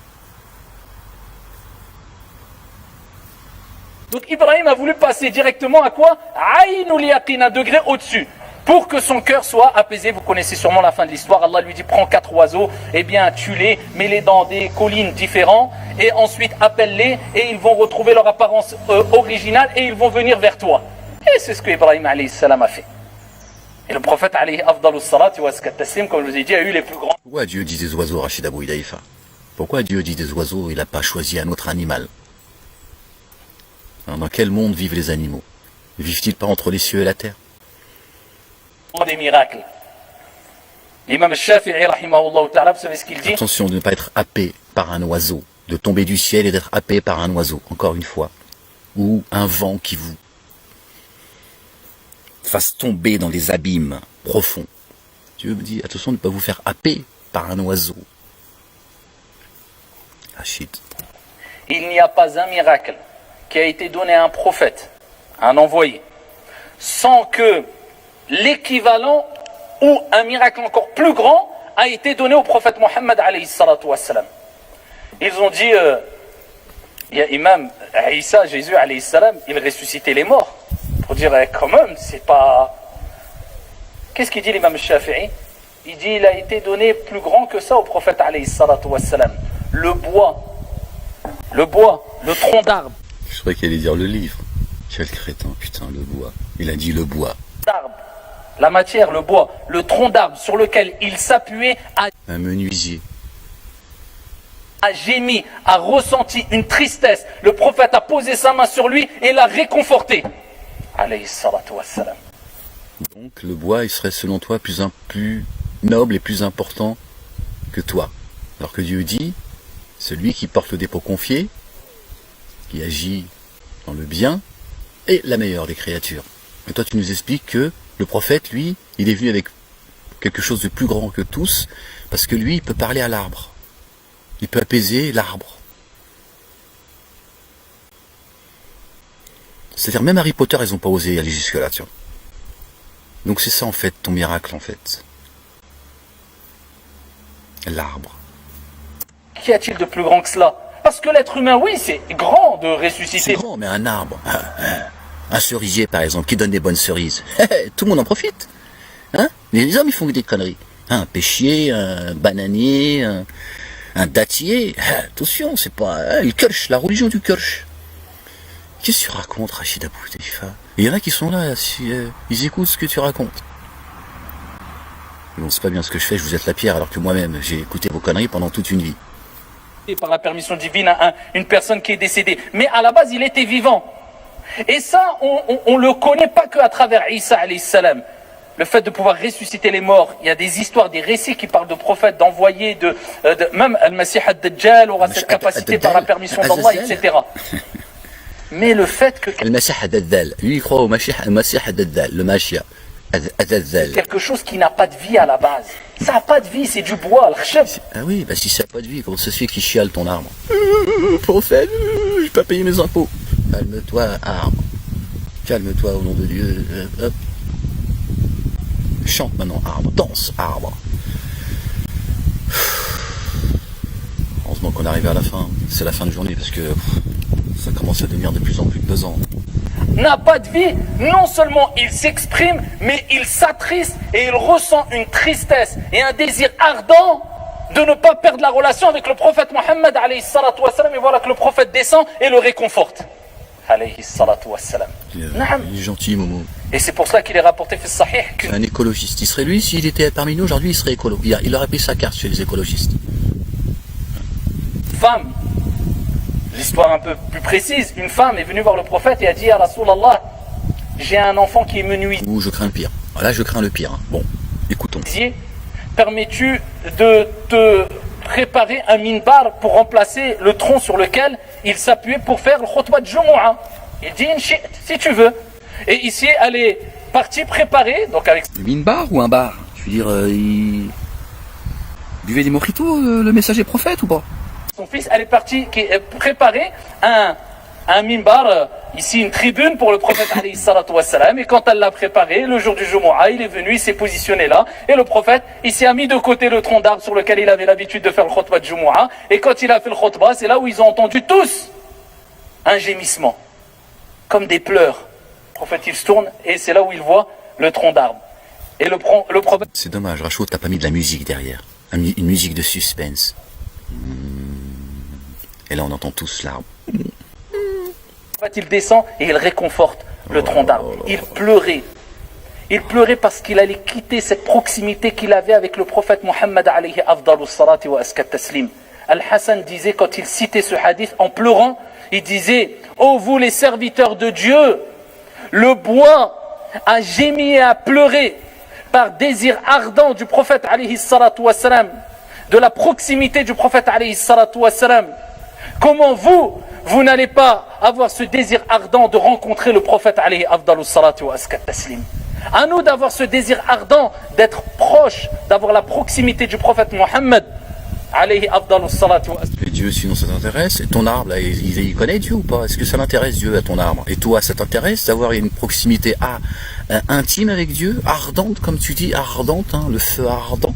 Donc Ibrahim a voulu passer directement à quoi? Aynul yaqin, un degré au-dessus. Pour que son cœur soit apaisé. Vous connaissez sûrement la fin de l'histoire. Allah lui dit, prends 4 oiseaux, eh bien tue-les, mets-les dans des collines différentes, et ensuite appelle-les, et ils vont retrouver leur apparence originale, et ils vont venir vers toi. Et c'est ce que Ibrahim alayhi salam a fait. Et le prophète alayhi afdalus salat wa taslim, comme je vous ai dit, a eu les plus grands. Pourquoi Dieu dit des oiseaux, Rachid Abou Hudayfa? Pourquoi Dieu dit des oiseaux, il n'a pas choisi un autre animal? Dans quel monde vivent les animaux? Vivent-ils pas entre les cieux et la terre? Des miracles. L'imam Shafi'i, rahimahullah ta'ala, vous savez ce qu'il dit? Attention de ne pas être happé par un oiseau, de tomber du ciel et d'être happé par un oiseau, encore une fois. Ou un vent qui vous fasse tomber dans des abîmes profonds. Dieu me dit, attention de ne pas vous faire happer par un oiseau. Rachid. Il n'y a pas un miracle qui a été donné à un prophète, à un envoyé, sans que l'équivalent ou un miracle encore plus grand a été donné au prophète Mohammed alayhi salatu wassalam. Ils ont dit, il y a Imam Isa, Jésus alayhi salam, il ressuscitait les morts. Pour dire, quand même, c'est pas... Qu'est-ce qu'il dit l'imam Shafi'i? Il dit, il a été donné plus grand que ça au prophète alayhi salatu wassalam. Le bois, le tronc d'arbre. Je croyais qu'il allait dire le livre. Quel crétin, putain, le bois. Il a dit le bois. D'arbre, la matière, le bois, le tronc d'arbre sur lequel il s'appuyait Un menuisier. a gémi, a ressenti une tristesse. Le prophète a posé sa main sur lui et l'a réconforté. Alayhi salatu wassalam. Donc le bois, il serait selon toi plus noble et plus important que toi. Alors que Dieu dit, celui qui porte le dépôt confié, qui agit dans le bien, est la meilleure des créatures. Et toi tu nous expliques que le prophète, lui, il est venu avec quelque chose de plus grand que tous, parce que lui, il peut parler à l'arbre. Il peut apaiser l'arbre. C'est-à-dire même Harry Potter, ils n'ont pas osé aller jusque-là, tu vois. Donc c'est ça en fait, ton miracle en fait. L'arbre. Qu'y a-t-il de plus grand que cela? Parce que l'être humain, oui, c'est grand de ressusciter. C'est grand, mais un arbre, un cerisier par exemple, qui donne des bonnes cerises. Tout le monde en profite. Hein? Les hommes, ils font des conneries. Un pêchier, un bananier, un dattier. Attention, c'est pas... le kirsch, la religion du kirsch. Qu'est-ce que tu racontes, Rachid Abou Daïfa? Il y en a qui sont là, ils écoutent ce que tu racontes. Bon, c'est pas bien ce que je fais, je vous jette la pierre, alors que moi-même, j'ai écouté vos conneries pendant toute une vie. Par la permission divine à une personne qui est décédée. Mais à la base, il était vivant. Et ça, on le connaît pas qu'à travers Isa alayhi salam. Le fait de pouvoir ressusciter les morts. Il y a des histoires, des récits qui parlent de prophètes, d'envoyés, même Al-Masih ad-Dajjal aura cette capacité par la permission d'Allah, etc. Mais le fait que... Al-Masih ad-Dajjal, lui il croit au Masih ad-Dajjal, le Mashiach ad-Dajjal. Quelque chose qui n'a pas de vie à la base. Ça n'a pas de vie, c'est du bois, le khshab. Ah oui, bah si ça n'a pas de vie, comment ça se fait qu'il chiale ton arbre? Prophète, j'ai pas payé mes impôts. Calme-toi, arbre. Calme-toi au nom de Dieu. Hop. Chante maintenant, arbre. Danse, arbre. Heureusement qu'on est arrivé à la fin. C'est la fin de journée parce que ça commence à devenir de plus en plus pesant. N'a pas de vie, non seulement il s'exprime, mais il s'attriste et il ressent une tristesse et un désir ardent de ne pas perdre la relation avec le prophète Mohammed alayhi salatu wassalam. Et voilà que le prophète descend et le réconforte. Alayhi salatu wassalam. Il est gentil, Momo. Et c'est pour ça qu'il est rapporté fi sahih un écologiste. Il serait lui, s'il était parmi nous aujourd'hui, il serait écolo. Il aurait pris sa carte chez les écologistes. Femme, l'histoire un peu plus précise, une femme est venue voir le prophète et a dit à Rasulallah, j'ai un enfant qui est menuisier. Ou je crains le pire. Là, je crains le pire. Bon, écoutons. Permets-tu de te préparer un minbar pour remplacer le tronc sur lequel il s'appuyait pour faire le khutbah de Jumu'ah? Il dit, si tu veux. Et ici, elle est partie préparer, donc avec... Le minbar ou un bar? Je veux dire, il buvait des mojitos, le messager prophète ou pas? Son fils, elle est partie préparer un minbar, ici une tribune pour le prophète alayhi salatu wassalam. Et quand elle l'a préparé, le jour du Jumu'ah, il est venu, il s'est positionné là. Et le prophète, il s'est mis de côté le tronc d'arbre sur lequel il avait l'habitude de faire le khutbah de Jumu'ah. Et quand il a fait le khutbah, c'est là où ils ont entendu tous un gémissement, comme des pleurs. Le prophète, il se tourne et c'est là où il voit le tronc d'arbre. Et le prophète... C'est dommage, Rachou, t'as pas mis de la musique derrière. Une musique de suspense. Et là, on entend tous l'arbre. En fait, il descend et il réconforte le tronc d'arbre. Il pleurait. Il pleurait parce qu'il allait quitter cette proximité qu'il avait avec le prophète Mohammed alayhi afdalus salati wa askat taslim. Al-Hassan disait, quand il citait ce hadith en pleurant, il disait, ô vous les serviteurs de Dieu, le bois a gémi et a pleuré par désir ardent du prophète alayhi salatu wa salam, de la proximité du prophète alayhi salatu wa salam. Comment vous n'allez pas avoir ce désir ardent de rencontrer le prophète alayhi afdalus salatu wa askat taslim? À nous d'avoir ce désir ardent d'être proche, d'avoir la proximité du prophète Mohammed alayhi afdalus salatu wa Et Dieu, sinon ça t'intéresse? Et ton arbre, là, il connaît Dieu ou pas? Est-ce que ça l'intéresse Dieu à ton arbre? Et toi, ça t'intéresse d'avoir une proximité intime avec Dieu, ardente, comme tu dis, ardente, hein, le feu ardent,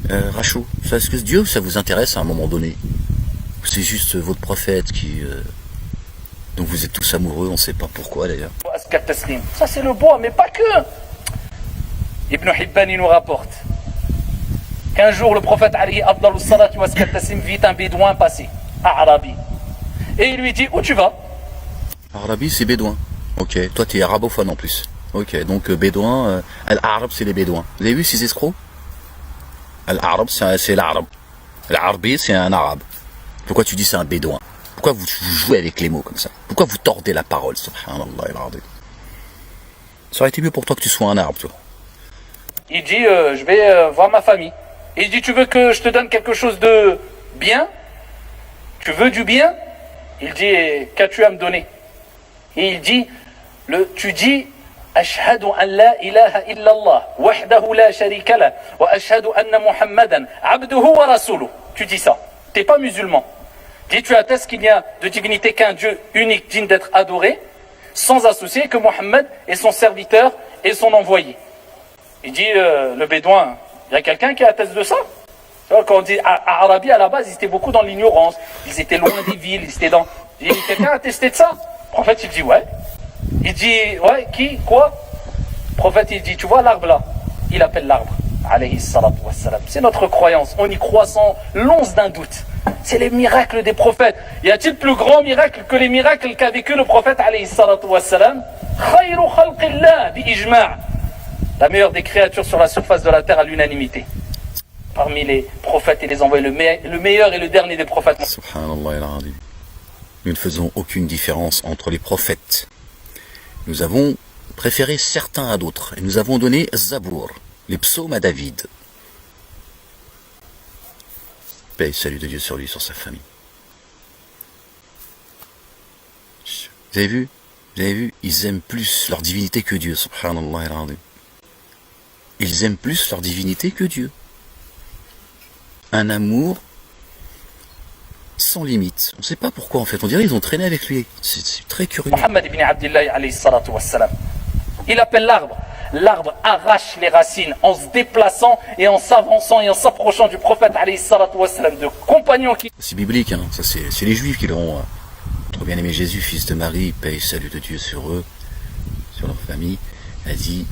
Rachou? Est-ce que Dieu, ça vous intéresse à un moment donné? C'est juste votre prophète qui... dont vous êtes tous amoureux, on ne sait pas pourquoi d'ailleurs. Ça c'est le bois, mais pas que. Ibn Hibban il nous rapporte qu'un jour le prophète alayhi afdalus salatu wa taslim vit un bédouin passer à Arabi. Et il lui dit, où tu vas? Arabi c'est bédouin. Ok, toi tu es arabophone en plus. Ok, donc bédouin, al-arabe c'est les bédouins. Vous avez vu ces escrocs? Al-arabe c'est l'arabe. L'arabi c'est un arabe. Pourquoi tu dis c'est un bédouin? Pourquoi vous jouez avec les mots comme ça? Pourquoi vous tordez la parole? Subhanallah al-azim. Ça aurait été mieux pour toi que tu sois un arbre, toi. Il dit, je vais voir ma famille. Et il dit, tu veux que je te donne quelque chose de bien? Tu veux du bien? Il dit, qu'as-tu à me donner? Et il dit, tu dis, Ashhadu an la ilaha illallah, wahdahu la sharika lah, wa ashhadu anna Muhammadan, abduhu wa rasuluh. Tu dis ça. T'es pas musulman. Dis, tu attestes qu'il n'y a de divinité qu'un Dieu unique digne d'être adoré, sans associer que Mohammed est son serviteur et son envoyé. Il dit, le bédouin, il y a quelqu'un qui atteste de ça? Quand on dit à Arabi, à la base, ils étaient beaucoup dans l'ignorance. Ils étaient loin des villes, ils étaient dans... Il dit, quelqu'un a attesté de ça? Le prophète, il dit, ouais. Il dit, ouais, qui? Quoi? Le prophète, il dit, tu vois l'arbre là? Il appelle l'arbre. Alayhi salatu wassalam. C'est notre croyance. On y croit sans l'once d'un doute. C'est les miracles des prophètes. Y a-t-il plus grand miracle que les miracles qu'a vécu le prophète alayhi salatu wassalam? Khayru khalqillah bi ijma'. La meilleure des créatures sur la surface de la terre à l'unanimité. Parmi les prophètes et les envoyés, le meilleur et le dernier des prophètes. Subhanallah al-azim. Nous ne faisons aucune différence entre les prophètes. Nous avons préféré certains à d'autres. Et nous avons donné Zabour, les psaumes à David. Paix et salut de Dieu sur lui, sur sa famille. Vous avez vu? Vous avez vu? Ils aiment plus leur divinité que Dieu. Subhanallah al-azim. Ils aiment plus leur divinité que Dieu. Un amour sans limite. On ne sait pas pourquoi en fait. On dirait qu'ils ont traîné avec lui. C'est très curieux. Muhammad ibn Abdullah alayhi salatu wassalam. Il appelle l'arbre. L'arbre arrache les racines en se déplaçant et en s'avançant et en s'approchant du prophète alayhi salatu wassalam, de compagnons qui... C'est biblique, hein. Ça c'est les juifs qui l'auront. Trop bien aimé Jésus, fils de Marie, paix et salut de Dieu sur eux, sur leur famille, a dit,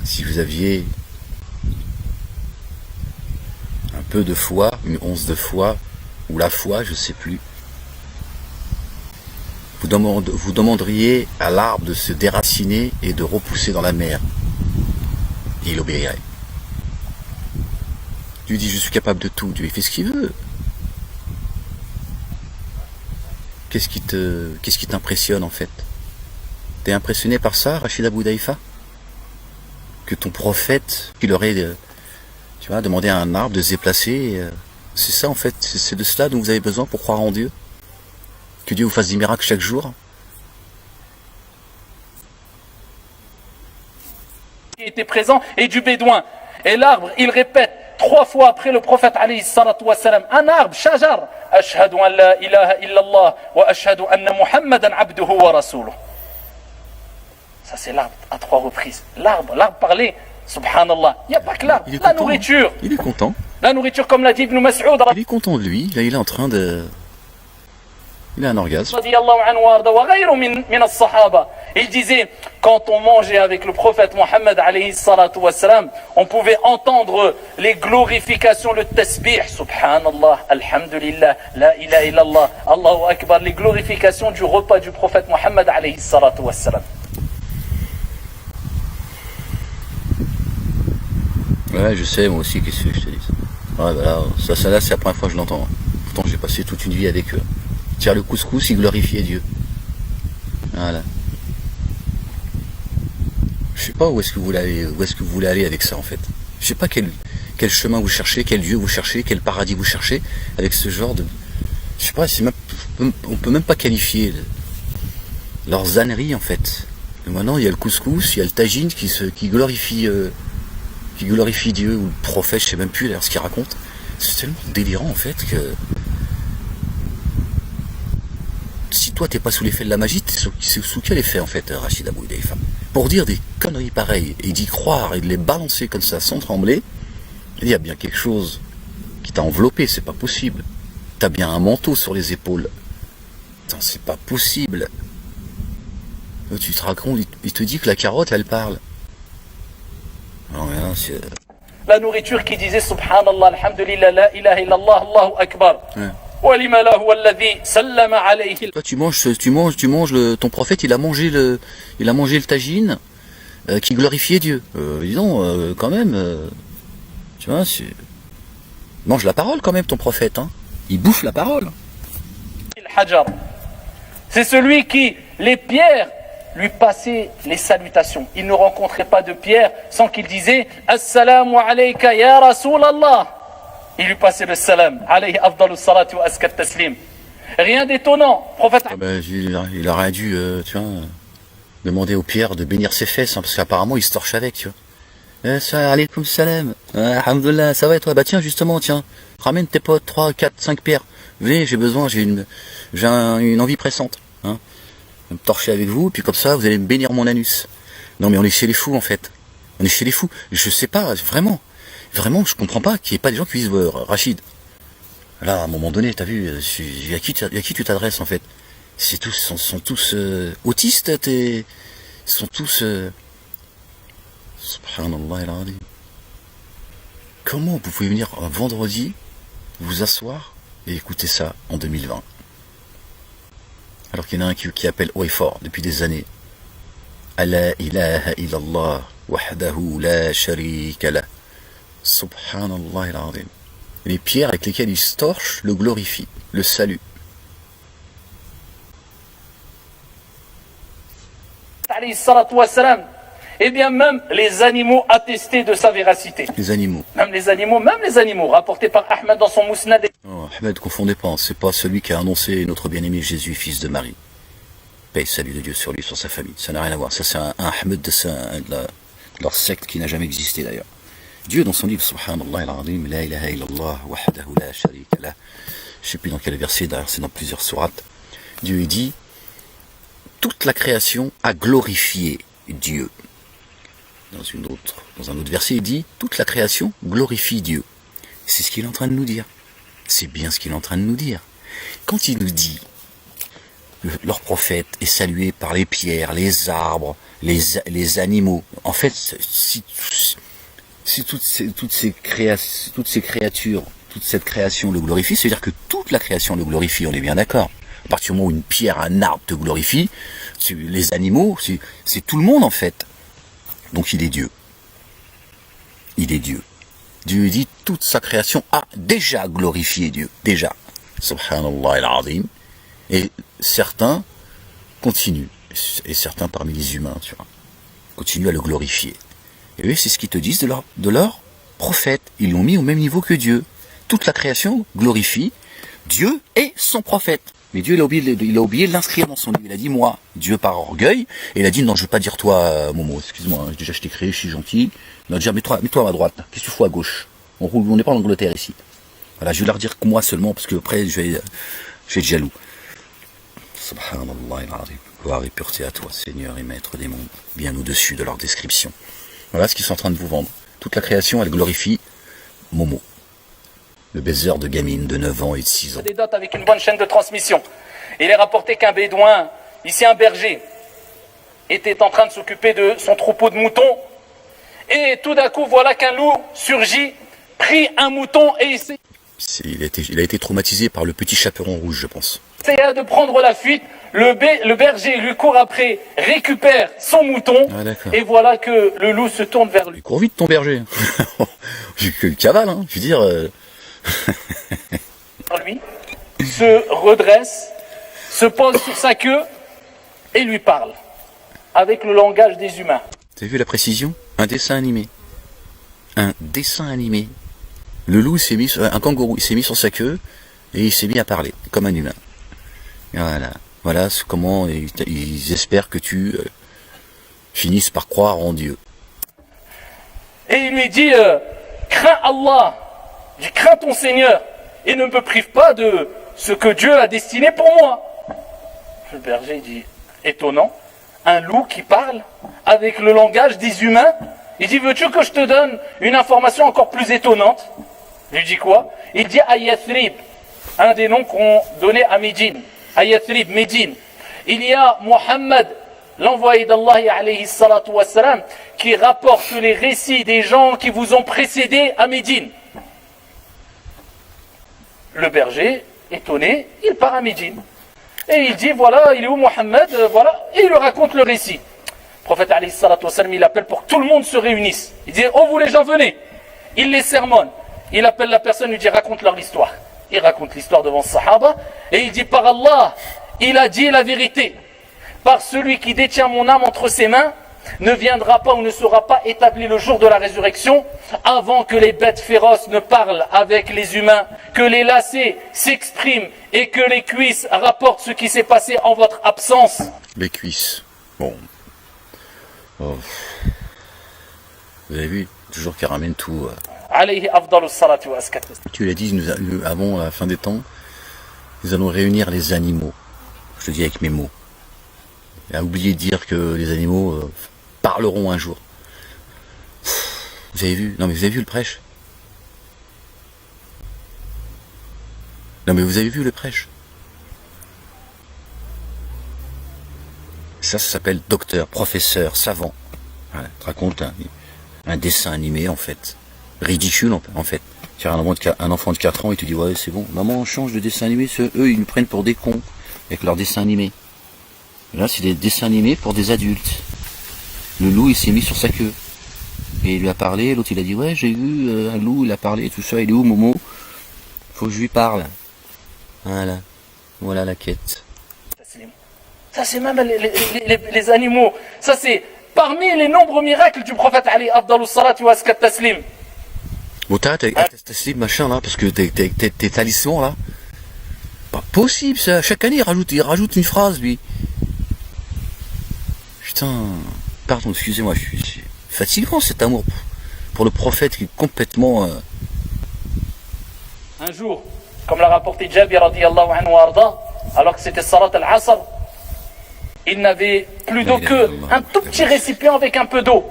si vous aviez un peu de foi, une once de foi, ou la foi, je ne sais plus, vous demanderiez à l'arbre de se déraciner et de repousser dans la mer. Et il obéirait. Dieu dit, je suis capable de tout. Dieu, il fait ce qu'il veut. Qu'est-ce qui t'impressionne en fait? T'es impressionné par ça, Rachid Abou Daïfa? Que ton prophète, qu'il aurait, tu vois, demandé à un arbre de se déplacer. C'est ça en fait, c'est de cela dont vous avez besoin pour croire en Dieu? Que Dieu vous fasse des miracles chaque jour? Qui était présent et du bédouin. Et l'arbre, il répète 3 fois après le prophète alayhi salatu wassalam. Un arbre, shajar. Ashhadu an la ilaha illallah wa ashhadu anna Muhammadan abduhu wa rasuluh. Ça c'est l'arbre à 3 reprises. L'arbre parlait, subhanallah. Il n'y a pas que l'arbre, la nourriture. Il est content. La nourriture comme l'a dit Ibn Mas'ud. Il est content de lui, là il est en train de... Il a un orgasme. Il disait, quand on mangeait avec le prophète Mohammed alayhi salatu wassalam, on pouvait entendre les glorifications, le tasbih, subhanallah, alhamdulillah, la ilaha illallah, Allahu akbar, les glorifications du repas du prophète Mohammed alayhi salatu wassalam. Ouais, je sais, moi aussi, qu'est-ce que je te dis. Ouais, voilà, ça là, c'est la première fois que je l'entends. Pourtant, j'ai passé toute une vie avec eux. Tiens, le couscous, il glorifiait Dieu. Voilà. Je sais pas où est-ce que vous voulez aller avec ça, en fait. Je sais pas quel chemin vous cherchez, quel Dieu vous cherchez, quel paradis vous cherchez, avec ce genre de... Je sais pas, on peut même pas qualifier leurs âneries, en fait. Et maintenant, il y a le couscous, il y a le tagine qui glorifie Dieu, ou le prophète, je sais même plus d'ailleurs ce qu'il raconte. C'est tellement délirant en fait que si toi t'es pas sous l'effet de la magie, c'est sous quel effet en fait, Rachid Abou Hudayfa? Pour dire des conneries pareilles et d'y croire et de les balancer comme ça sans trembler, il y a bien quelque chose qui t'a enveloppé, c'est pas possible. T'as bien un manteau sur les épaules. Attends, c'est pas possible. Tu te racontes, il te dit que la carotte elle parle. Non, mais là, c'est... La nourriture qui disait Subhanallah, Alhamdulillah, La ilaha illallah, Allahu Akbar. Ouais. Toi tu manges ton prophète il a mangé le tagine qui glorifiait Dieu. Dis donc, quand même, tu vois, mange la parole quand même ton prophète, hein. Il bouffe la parole. C'est celui qui, les pierres, lui passaient les salutations. Il ne rencontrait pas de pierre sans qu'il disait Assalamu alayka ya Rasulallah. Il lui passait le salam. Alayhi afdalus salatu wa askat taslim. Rien d'étonnant. Prophète. Il aurait dû, tu vois, demander aux pierres de bénir ses fesses, hein, parce qu'apparemment il se torche avec, tu vois. Alaykoum salam. Alhamdulillah, ça va et toi? Bah tiens, justement, tiens, ramène tes potes, 3, 4, 5 pierres. Venez, j'ai une envie pressante. Hein. Je vais me torcher avec vous, puis comme ça, vous allez me bénir mon anus. Non mais on est chez les fous en fait. On est chez les fous. Je sais pas, vraiment, je comprends pas qu'il n'y ait pas des gens qui disent Rachid. Là, à un moment donné, t'as vu, à qui tu t'adresses en fait? Sont tous autistes, ils sont tous... Subhanallah al-Azim. Comment vous pouvez venir un vendredi, vous asseoir et écouter ça en 2020? Alors qu'il y en a un qui appelle haut et fort depuis des années. La ilaha illallah wahdahu la sharika lah. Subhanallah al-Azim. Les pierres avec lesquelles il se torche le glorifient, le saluent. Eh bien, même les animaux attestaient de sa véracité. Les animaux. Même les animaux, rapportés par Ahmed dans son Mousnad. Oh, Ahmed, confondez pas, c'est pas celui qui a annoncé notre bien-aimé Jésus, fils de Marie. Paix, salut de Dieu sur lui, sur sa famille. Ça n'a rien à voir. Ça, c'est un Ahmed de leur secte qui n'a jamais existé d'ailleurs. Dieu, dans son livre, Subhanallah al-Azim, La ilaha illallah, wahdahu la sharika lah. Je sais plus dans quel verset, d'ailleurs, c'est dans plusieurs sourates. Dieu dit, toute la création a glorifié Dieu. Dans un autre verset, il dit, toute la création glorifie Dieu. C'est ce qu'il est en train de nous dire. C'est bien ce qu'il est en train de nous dire. Quand il nous dit, leur prophète est salué par les pierres, les arbres, les animaux. En fait, si toutes ces créatures, toute cette création le glorifie, c'est-à-dire que toute la création le glorifie, on est bien d'accord. À partir du moment où une pierre, un arbre te glorifie, les animaux, c'est tout le monde en fait. Donc il est Dieu. Il est Dieu. Dieu dit, toute sa création a déjà glorifié Dieu. Déjà. Subhanallah al-Azim. Et certains continuent. Et certains parmi les humains, tu vois, continuent à le glorifier. Et eux, c'est ce qu'ils te disent de leur prophète. Ils l'ont mis au même niveau que Dieu. Toute la création glorifie Dieu et son prophèet. Mais Dieu, il a oublié de l'inscrire dans son livre. Il a dit, moi, Dieu par orgueil. Et il a dit, non, je veux pas dire toi, Momo, excuse-moi, déjà je t'ai créé, je suis gentil. Non, déjà, mets-toi à ma droite. Qu'est-ce que tu fais à gauche? On n'est pas en Angleterre ici. Voilà, je vais leur dire que moi seulement, parce que après, je vais être jaloux. Subhanallah al-Azim. Gloire et pureté à toi, Seigneur et Maître des mondes, bien au-dessus de leur description. Voilà ce qu'ils sont en train de vous vendre. Toute la création, elle glorifie Momo, le baiser de gamine de 9 ans et de 6 ans. Des dots avec une bonne chaîne de transmission. Il est rapporté qu'un bédouin, ici un berger, était en train de s'occuper de son troupeau de moutons. Et tout d'un coup, voilà qu'un loup surgit, prit un mouton et il a été traumatisé par le petit chaperon rouge, je pense. essaya de prendre la fuite. Le berger lui court après, récupère son mouton. Ah, et voilà que le loup se tourne vers lui. Il court vite ton berger. J'ai que le cavale, hein. Je veux dire... Lui se redresse, se pose sur sa queue et lui parle. Avec le langage des humains. T'as vu la précision? Un dessin animé. Un dessin animé. Le loup s'est mis, un kangourou, il s'est mis sur sa queue et il s'est mis à parler, comme un humain. Voilà comment ils espèrent que tu finisses par croire en Dieu. Et il lui dit, crains Allah Il dit, crains ton Seigneur et ne me prive pas de ce que Dieu a destiné pour moi. Le berger dit, étonnant, un loup qui parle avec le langage des humains. Il dit, veux-tu que je te donne une information encore plus étonnante? Il lui dit quoi? Il dit à Yathrib, un des noms qu'on donnait à Médine. À Yathrib, Médine. Il y a Mohammed, l'envoyé d'Allah alayhi salatu wassalam, qui rapporte les récits des gens qui vous ont précédé à Médine. Le berger, étonné, il part à Médine. Et il dit, voilà, il est où Mohammed? Voilà, et il lui raconte le récit. Le prophète alayhi salatu wassalam, il appelle pour que tout le monde se réunisse. Il dit, oh vous les gens venez. Il les sermonne. Il appelle la personne, il lui dit, raconte leur histoire. Il raconte l'histoire devant le Sahaba. Et il dit, par Allah, il a dit la vérité. Par celui qui détient mon âme entre ses mains, ne viendra pas ou ne sera pas établi le jour de la résurrection avant que les bêtes féroces ne parlent avec les humains, que les lacets s'expriment et que les cuisses rapportent ce qui s'est passé en votre absence. Les cuisses. Bon. Oh. Vous avez vu, toujours qu'elle ramène tout. Alayhi afdalus salatu wa askat. Tu l'as dit, avant la fin des temps, nous allons réunir les animaux. Je te dis avec mes mots. Et à oublier de dire que les animaux parleront un jour. Vous avez vu? Non mais vous avez vu le prêche? Non mais vous avez vu le prêche? Ça s'appelle docteur, professeur, savant. Voilà, te raconte un dessin animé en fait. Ridicule en fait. Tu as un enfant de 4 ans et tu dis ouais c'est bon, maman change de dessin animé, eux ils nous prennent pour des cons avec leurs dessins animés. Là, c'est des dessins animés pour des adultes. Le loup, il s'est mis sur sa queue. Et il lui a parlé, l'autre, il a dit, ouais, j'ai vu un loup, il a parlé, tout ça, il est où, Momo? Faut que je lui parle. Voilà. Voilà la quête. Ça, c'est même les animaux. Ça, c'est parmi les nombreux miracles du prophète Ali, afdalus salatu wa askat taslim. Bon, t'as taslim, machin, là, parce que tes talismans, là. Pas possible, ça. Chaque année, il rajoute une phrase, lui. Putain, pardon, excusez-moi, je suis fatigant cet amour pour le prophète qui est complètement... Un jour, comme l'a rapporté Jabir radiyallahu anhu wa arda, alors que c'était Salat al-Asr, il n'avait plus d'eau qu'un tout petit récipient avec un peu d'eau.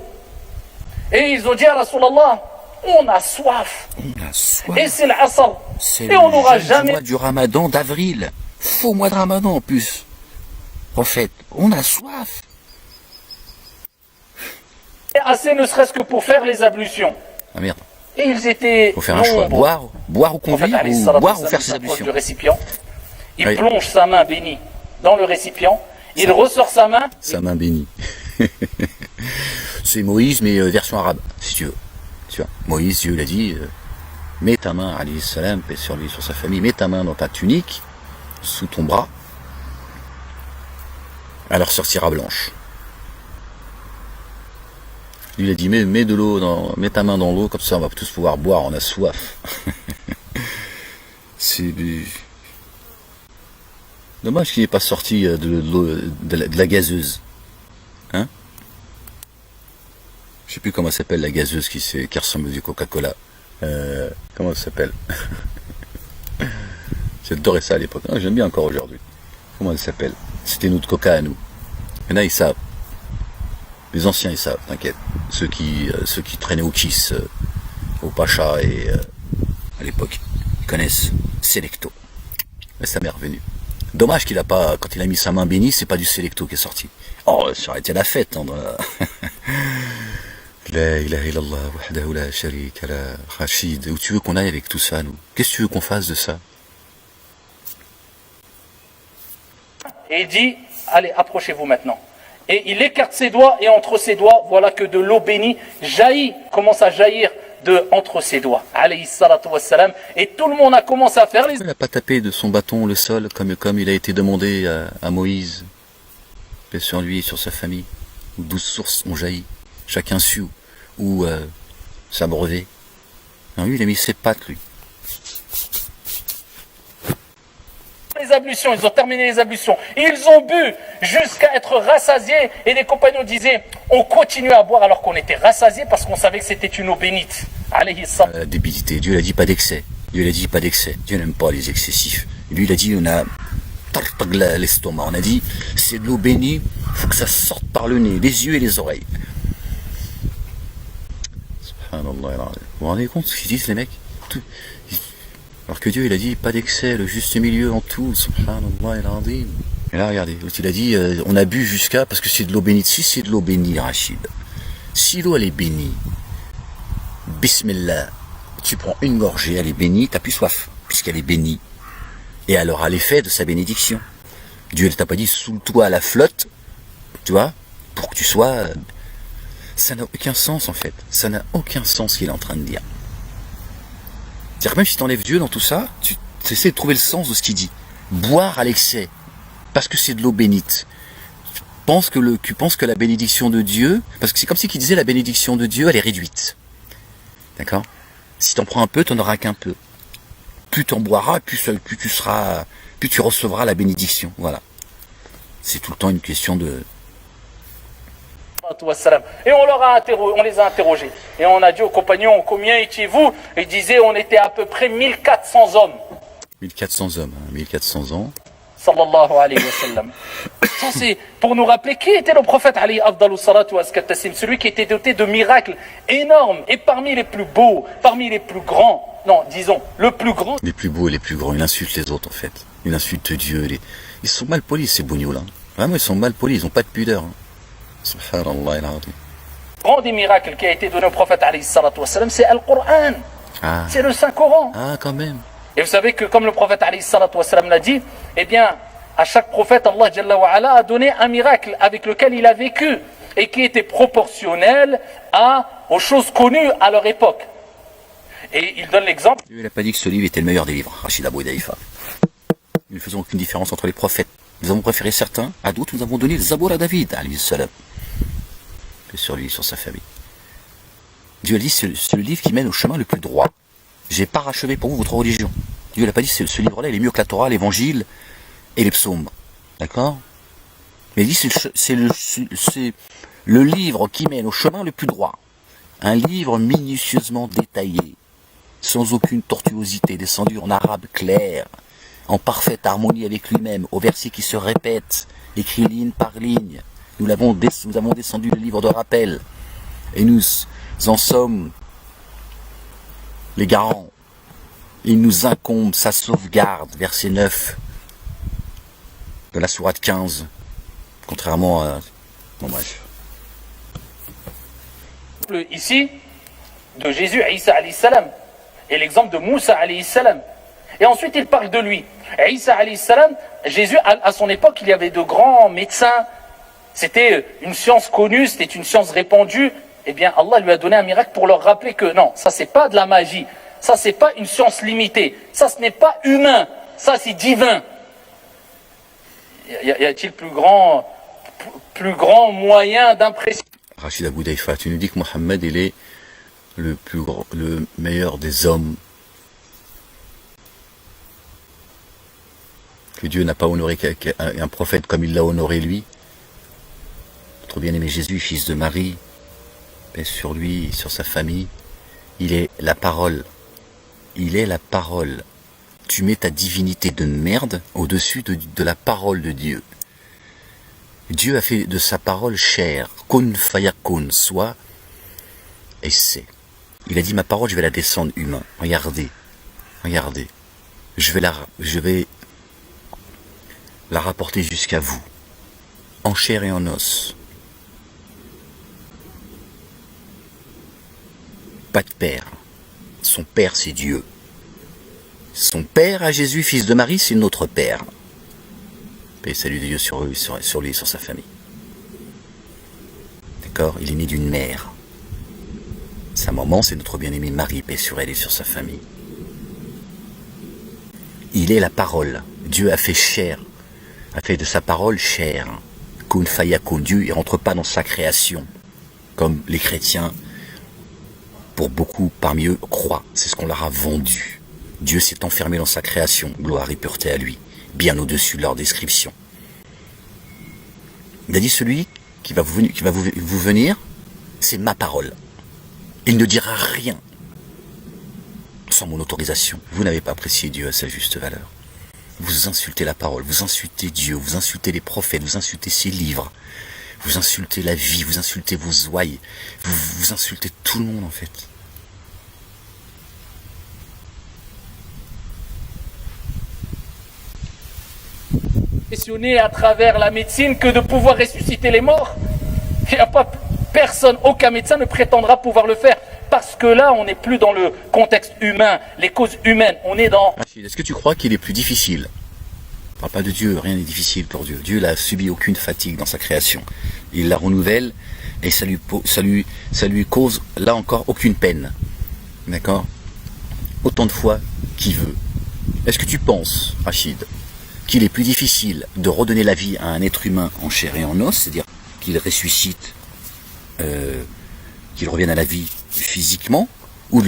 Et ils ont dit à Rasulallah, on a soif. On a soif. Et c'est l'Asr. Et on n'aura jamais... mois du Ramadan d'avril. Faux mois de Ramadan en plus. Prophète, on a soif. Assez ne serait-ce que pour faire les ablutions. Ah merde. Et ils étaient... Faut faire un choix. Boire ou convivre, ou boire ou faire ses ablutions. Du récipient. Il plonge sa main bénie dans le récipient. Il ressort sa main. Sa main bénie. C'est Moïse, mais version arabe, si tu veux. Tu vois, Moïse, Dieu l'a dit, mets ta main, alayhi salam, paix sur lui, sur sa famille, mets ta main dans ta tunique, sous ton bras, elle ressortira blanche. Lui il a dit mets de l'eau, mets ta main dans l'eau, comme ça on va tous pouvoir boire, on a soif. C'est dommage qu'il n'ait pas sorti de la gazeuse. Hein? Je sais plus comment s'appelle la gazeuse qui ressemble au Coca-Cola. Comment ça s'appelle? J'adorais ça à l'époque. Ah, j'aime bien encore aujourd'hui. Comment elle s'appelle? C'était notre Coca à nous. Et là ils savent. Les anciens ils savent, t'inquiète. Ceux qui traînaient au Kiss, au Pacha et à l'époque, ils connaissent Selecto. Mais ça m'est revenu. Dommage qu'il a pas, quand il a mis sa main bénie, c'est pas du Selecto qui est sorti. Oh, ça aurait été la fête. Hein, La ilaha illallah, wahdahu la sharika la, Rachid. Où tu veux qu'on aille avec tout ça, nous? Qu'est-ce que tu veux qu'on fasse de ça? Et il dit, allez, approchez-vous maintenant. Et il écarte ses doigts, et entre ses doigts, voilà que de l'eau bénie commence à jaillir entre ses doigts. Alayhi salatu wassalam. Et tout le monde a commencé à faire les... Il n'a pas tapé de son bâton le sol, comme il a été demandé à Moïse. Paix sur lui et sur sa famille. Où 12 sources ont jailli. Chacun su où s'abreuver. Non, lui, il a mis ses pattes, lui. Les ablutions, ils ont terminé les ablutions. Ils ont bu jusqu'à être rassasiés. Et les compagnons disaient, on continuait à boire alors qu'on était rassasiés parce qu'on savait que c'était une eau bénite. alayhi salam. La débilité. Dieu l'a dit pas d'excès. Dieu l'a dit pas d'excès. Dieu n'aime pas les excessifs. Et lui, il a dit, on a l'estomac. On a dit, c'est de l'eau bénie, faut que ça sorte par le nez, les yeux et les oreilles. Subhanallah. Vous vous rendez compte ce qu'ils disent, les mecs? Alors que Dieu, il a dit, pas d'excès, le juste milieu en tout. Subhanallah, il a dit. Et là, regardez, il a dit, on a bu jusqu'à, parce que c'est de l'eau bénie. Si c'est de l'eau bénie, Rachid, si l'eau, elle est bénie, Bismillah, tu prends une gorgée, elle est bénie, t'as plus soif, puisqu'elle est bénie. Et elle aura l'effet de sa bénédiction. Dieu ne t'a pas dit, saoule-toi à la flotte, tu vois, pour que tu sois... Ça n'a aucun sens, en fait. Ça n'a aucun sens ce qu'il est en train de dire. C'est-à-dire que même si tu enlèves Dieu dans tout ça, tu essaies de trouver le sens de ce qu'il dit. Boire à l'excès, parce que c'est de l'eau bénite. Tu penses que la bénédiction de Dieu, parce que c'est comme si il disait la bénédiction de Dieu, elle est réduite. D'accord? Si tu en prends un peu, tu n'en auras qu'un peu. Plus tu en boiras, plus tu recevras la bénédiction. Voilà. C'est tout le temps une question de... Et on les a interrogés. Et on a dit aux compagnons, combien étiez-vous? Ils disaient, on était à peu près 1400 hommes. 1400 hommes, 1400 ans. Sallallahu alayhi wa sallam. Ça, c'est pour nous rappeler qui était le prophète alayhi afdalu salatu wa taslim, celui qui était doté de miracles énormes et parmi les plus beaux, parmi les plus grands. Non, disons, le plus grand. Les plus beaux et les plus grands. Il insulte les autres, en fait. Il insulte Dieu. Ils sont mal polis, ces bougnous-là. Vraiment, ils sont mal polis. Ils n'ont pas de pudeur. Subhanallah. Le grand des miracles qui a été donné au prophète alayhi salatu wa sallam, c'est Al-Qur'an. Ah. C'est le Saint-Coran. Ah, quand même. Et vous savez que comme le prophète alayhi salatu wa sallam l'a dit, eh bien, à chaque prophète, Allah Jalla wa ala a donné un miracle avec lequel il a vécu et qui était proportionnel aux choses connues à leur époque. Et il donne l'exemple. Il n'a pas dit que ce livre était le meilleur des livres, Rachid Abou Daïfa. Nous ne faisons aucune différence entre les prophètes. Nous avons préféré certains à d'autres. Nous avons donné le Zabour à David, alayhi salam. Que sur lui, sur sa famille. Dieu a dit, c'est le livre qui mène au chemin le plus droit. J'ai parachevé pour vous votre religion. Dieu n'a pas dit, ce livre-là, il est mieux que la Torah, l'évangile et les psaumes. D'accord? Mais il dit, c'est le livre qui mène au chemin le plus droit. Un livre minutieusement détaillé, sans aucune tortuosité, descendu en arabe clair, en parfaite harmonie avec lui-même, au verset qui se répète, écrit ligne par ligne. Nous avons descendu le livre de rappel, et nous en sommes les garants. Il nous incombe sa sauvegarde, verset 9 de la sourate 15, contrairement à... Bon bref. Ici, de Jésus, Isa alayhi salam, et l'exemple de Moussa alayhi salam. Et ensuite, il parle de lui. Isa alayhi salam, Jésus, à son époque, il y avait de grands médecins. C'était une science connue, c'était une science répandue. Eh bien, Allah lui a donné un miracle pour leur rappeler que non, ça c'est pas de la magie. Ça c'est pas une science limitée. Ça ce n'est pas humain. Ça c'est divin. Y a-t-il plus grand moyen d'impression? Rachid Abou Daïfa, tu nous dis que Mohammed il est le meilleur des hommes. Que Dieu n'a pas honoré un prophète comme il l'a honoré lui. Notre bien-aimé Jésus, fils de Marie, paix sur lui, sur sa famille. Il est la parole. Il est la parole. Tu mets ta divinité de merde au-dessus de la parole de Dieu. Dieu a fait de sa parole chair. Kun fayakun, soit et c'est. Il a dit ma parole, je vais la descendre humain. Regardez. Je vais la rapporter jusqu'à vous. En chair et en os. Pas de père. Son père, c'est Dieu. Son père à Jésus, fils de Marie, c'est notre père. Paix et salut de Dieu sur lui et sur sa famille. D'accord? Il est né d'une mère. Sa maman, c'est notre bien-aimée Marie, paix sur elle et sur sa famille. Il est la parole. Dieu a fait chair, a fait de sa parole chair. Kun fayakun. Dieu, il ne rentre pas dans sa création, comme les chrétiens, pour beaucoup parmi eux, croient. C'est ce qu'on leur a vendu. Dieu s'est enfermé dans sa création, gloire et pureté à lui, bien au-dessus de leur description. Il a dit celui qui va vous venir, c'est ma parole. Il ne dira rien sans mon autorisation. Vous n'avez pas apprécié Dieu à sa juste valeur. Vous insultez la parole, vous insultez Dieu, vous insultez les prophètes, vous insultez ses livres, vous insultez la vie, vous insultez vos ouailles, vous insultez tout le monde en fait. À travers la médecine que de pouvoir ressusciter les morts. Il n'y a pas personne, aucun médecin ne prétendra pouvoir le faire. Parce que là, on n'est plus dans le contexte humain, les causes humaines. On est dans... Est-ce que tu crois qu'il est plus difficile? On ne parle pas de Dieu, rien n'est difficile pour Dieu. Dieu n'a subi aucune fatigue dans sa création. Il la renouvelle et ça lui cause, là encore, aucune peine. D'accord? Autant de fois qu'il veut. Est-ce que tu penses, Rachid, qu'il est plus difficile de redonner la vie à un être humain en chair et en os, c'est-à-dire qu'il ressuscite, qu'il revienne à la vie physiquement, ou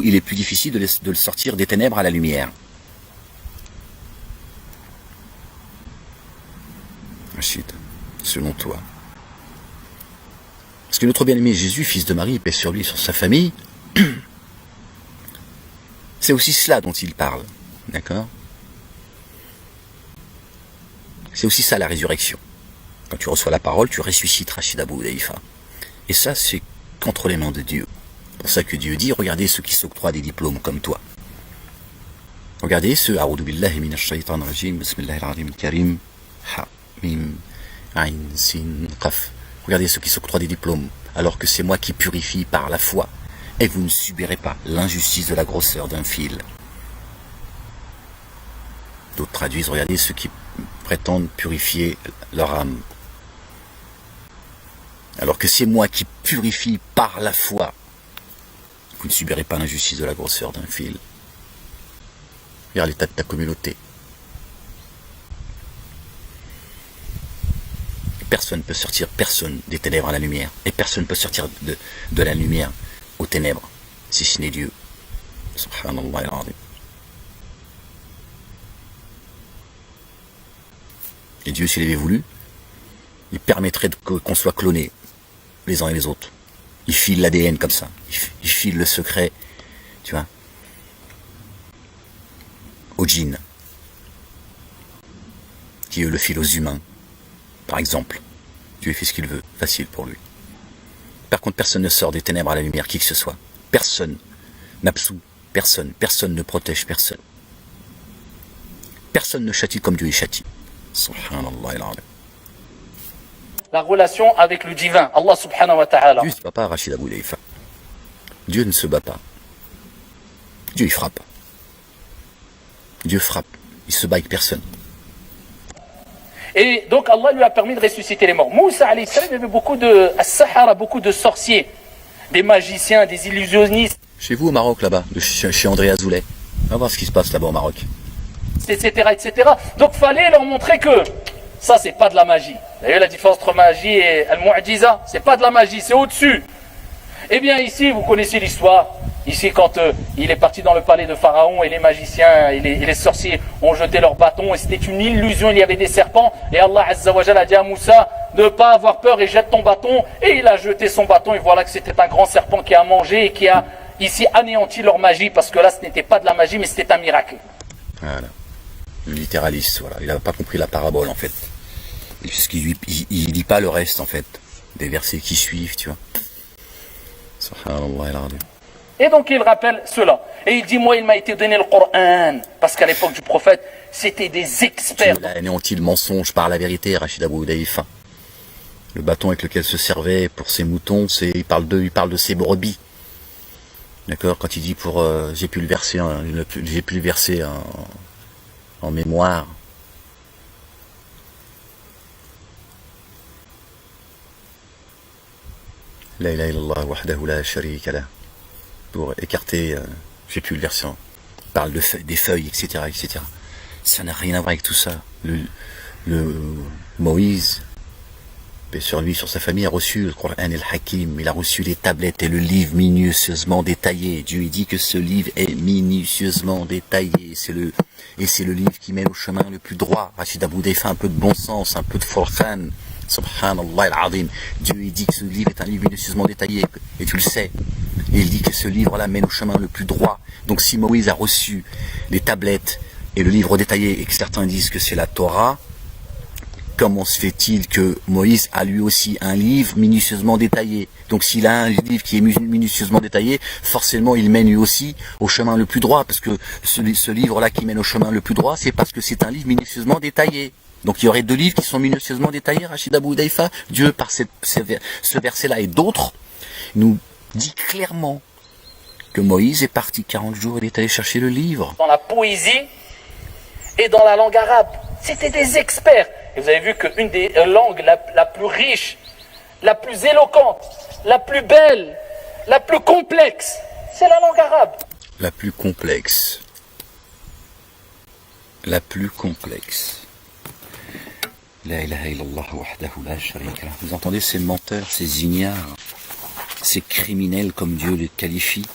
il est plus difficile de le sortir des ténèbres à la lumière? Rachid, selon toi. Parce que notre bien-aimé Jésus, fils de Marie, paix sur lui et sur sa famille, c'est aussi cela dont il parle. D'accord? C'est aussi ça la résurrection. Quand tu reçois la parole, tu ressuscites Rachid Abou Hudayfa. Et ça, c'est qu'entre les mains de Dieu. C'est pour ça que Dieu dit, regardez ceux qui s'octroient des diplômes comme toi. Regardez ceux, A'udhu billahi minash shaitan rajim, bismillahir-rahmanir karim, ha, mim, ayn, sin, qaf. Regardez ceux qui s'octroient des diplômes, alors que c'est moi qui purifie par la foi. Et vous ne subirez pas l'injustice de la grosseur d'un fil. D'autres traduisent, regardez ceux qui prétendent purifier leur âme. Alors que c'est moi qui purifie par la foi. Vous ne subirez pas l'injustice de la grosseur d'un fil. Regarde l'état de ta communauté. Personne ne peut sortir des ténèbres à la lumière. Et personne ne peut sortir de la lumière aux ténèbres, si ce n'est Dieu. Subhanallah al-azim. Et Dieu, s'il avait voulu, il permettrait qu'on soit clonés, les uns et les autres. Il file l'ADN comme ça. Il file le secret, tu vois, aux djinns, qui eux le filent aux humains, par exemple. Dieu fait ce qu'il veut, facile pour lui. Par contre, personne ne sort des ténèbres à la lumière, qui que ce soit. Personne n'absout, personne ne protège personne. Personne ne châtie comme Dieu est châtie. Subhanallah al-azim. La relation avec le divin, Allah subhanahu wa ta'ala. Dieu ne se bat pas, Rachid Abou Hudayfa. Dieu ne se bat pas. Dieu il frappe. Dieu frappe. Il se bat avec personne. Et donc Allah lui a permis de ressusciter les morts. Moussa alayhi salam, il y avait beaucoup de as-sahara, beaucoup de sorciers, des magiciens, des illusionnistes. Chez vous au Maroc là-bas, chez André Azoulay. On va voir ce qui se passe là-bas au Maroc. Etc. Donc fallait leur montrer que ça c'est pas de la magie. Vous voyez la différence entre magie et al-mu'jiza, c'est pas de la magie, c'est au-dessus. Eh bien ici, vous connaissez l'histoire. Ici, quand il est parti dans le palais de Pharaon et les magiciens et les sorciers ont jeté leurs bâtons et c'était une illusion, il y avait des serpents et Allah Azza wa Jalla a dit à Moussa de ne pas avoir peur et jette ton bâton, et il a jeté son bâton et voilà que c'était un grand serpent qui a mangé et qui a ici anéanti leur magie, parce que là ce n'était pas de la magie mais c'était un miracle. Voilà. Le littéraliste, voilà. Il n'a pas compris la parabole en fait. Puisqu'il il lit pas le reste en fait des versets qui suivent, tu vois. Subhanallah al-azim. Et donc il rappelle cela. Et il dit, moi il m'a été donné le Coran. Parce qu'à l'époque du prophète, c'était des experts. Il a anéanti le mensonge par la vérité, Rachid Abou Hudayfa. Le bâton avec lequel se servait pour ses moutons, il parle de ses brebis. D'accord? Quand il dit j'ai pu le verser en mémoire. La ilaha illallah wahdahu la sharika lah. Pour écarter, j'ai pu le verser. Il parle des feuilles, etc., etc. Ça n'a rien à voir avec tout ça. Le Moïse, paix sur lui, sur sa famille, a reçu le Coran et le Hakim. Il a reçu les tablettes et le livre minutieusement détaillé. Dieu dit que ce livre est minutieusement détaillé. C'est le livre qui mène au chemin le plus droit. Rachid Abou Hudayfa, un peu de bon sens, un peu de Furqan, Subhanallah al-Azim. Dieu il dit que ce livre est un livre minutieusement détaillé, et tu le sais. Et il dit que ce livre-là mène au chemin le plus droit. Donc si Moïse a reçu les tablettes et le livre détaillé, et que certains disent que c'est la Torah, comment se fait-il que Moïse a lui aussi un livre minutieusement détaillé? Donc s'il a un livre qui est minutieusement détaillé, forcément il mène lui aussi au chemin le plus droit, parce que ce livre-là qui mène au chemin le plus droit, c'est parce que c'est un livre minutieusement détaillé. Donc il y aurait deux livres qui sont minutieusement détaillés, Rachid Abou Hudayfa. Dieu, par ce verset-là et d'autres, nous dit clairement que Moïse est parti 40 jours, il est allé chercher le livre. Dans la poésie et dans la langue arabe, c'était des experts. Et vous avez vu qu'une des langues la plus riche, la plus éloquente, la plus belle, la plus complexe, c'est la langue arabe. La plus complexe. La plus complexe. La ilaha illallah wahdahu la sharika lah. Vous entendez ces menteurs, ces ignares, ces criminels comme Dieu les qualifie.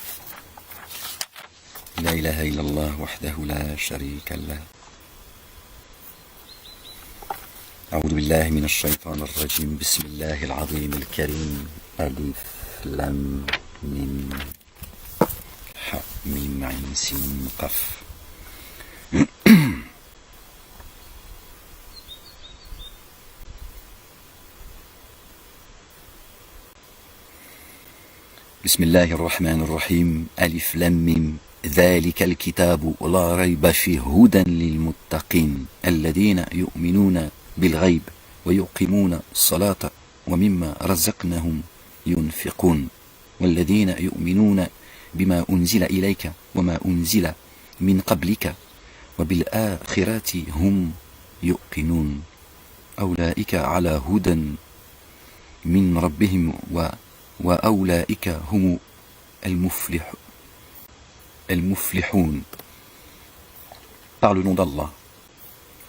La ilaha illallah wahdahu la sharika lah. أعوذ بالله من الشيطان الرجيم بسم الله العظيم الكريم ألف لام ميم ح ميم عين سين قاف بسم الله الرحمن الرحيم ألف لام ميم ذلك الكتاب لا ريب فيه هدى للمتقين الذين يؤمنون بالغيب ويقيمون الصلاة ومما رزقناهم ينفقون والذين يؤمنون بما أنزل إليك وما أنزل من قبلك وبالآخرة هم يوقنون أولئك على هدى من ربهم وأولئك هم المفلحون. Par le nom d'Allah,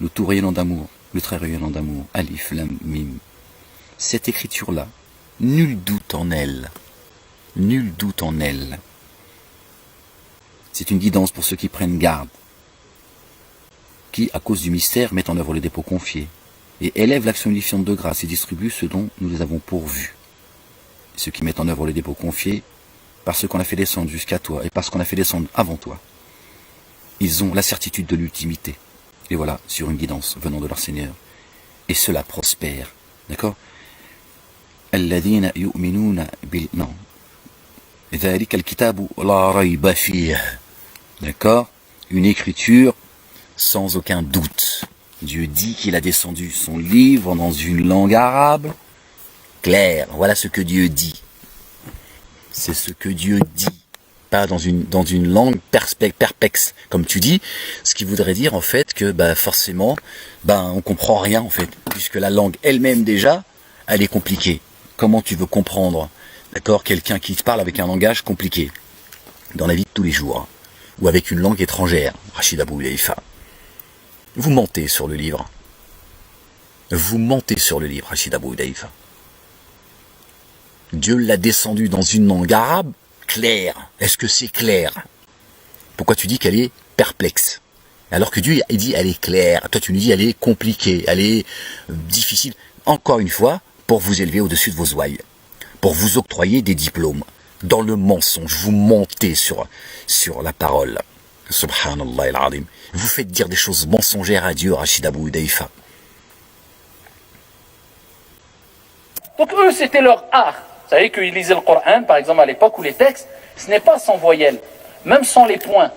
le tout rayonnant d'amour, le très rayonnant d'amour, Alif Lam Mim. Cette écriture-là, nul doute en elle. Nul doute en elle. C'est une guidance pour ceux qui prennent garde, qui, à cause du mystère, mettent en œuvre les dépôts confiés, et élèvent l'action unifiante de grâce et distribuent ce dont nous les avons pourvus. Ceux qui mettent en œuvre les dépôts confiés, par ce qu'on a fait descendre jusqu'à toi, et par ce qu'on a fait descendre avant toi, ils ont la certitude de l'ultimité. Et voilà, sur une guidance venant de leur Seigneur. Et cela prospère. D'accord? Alladhina yu'minuna bil... Non. Dhalika al-kitabu la rayba fih. D'accord? Une écriture sans aucun doute. Dieu dit qu'il a descendu son livre dans une langue arabe claire. Voilà ce que Dieu dit. C'est ce que Dieu dit. Pas dans une langue perplexe, comme tu dis, ce qui voudrait dire en fait que forcément, on comprend rien en fait, puisque la langue elle-même déjà, elle est compliquée. Comment tu veux comprendre, d'accord, quelqu'un qui te parle avec un langage compliqué, dans la vie de tous les jours, ou avec une langue étrangère, Rachid Abou Hudayfa. Vous mentez sur le livre. Vous mentez sur le livre, Rachid Abou Hudayfa. Dieu l'a descendu dans une langue arabe, claire. Est-ce que c'est clair? Pourquoi tu dis qu'elle est perplexe? Alors que Dieu dit elle est claire. Toi tu nous dis elle est compliquée, elle est difficile. Encore une fois, pour vous élever au-dessus de vos ouailles. Pour vous octroyer des diplômes. Dans le mensonge, vous mentez sur la parole. Subhanallah al-Azim. Vous faites dire des choses mensongères à Dieu, Rachid Abou Hudayfa. Donc eux c'était leur art. Vous savez qu'ils lisaient le Coran, par exemple, à l'époque où les textes, ce n'est pas sans voyelles, même sans les points.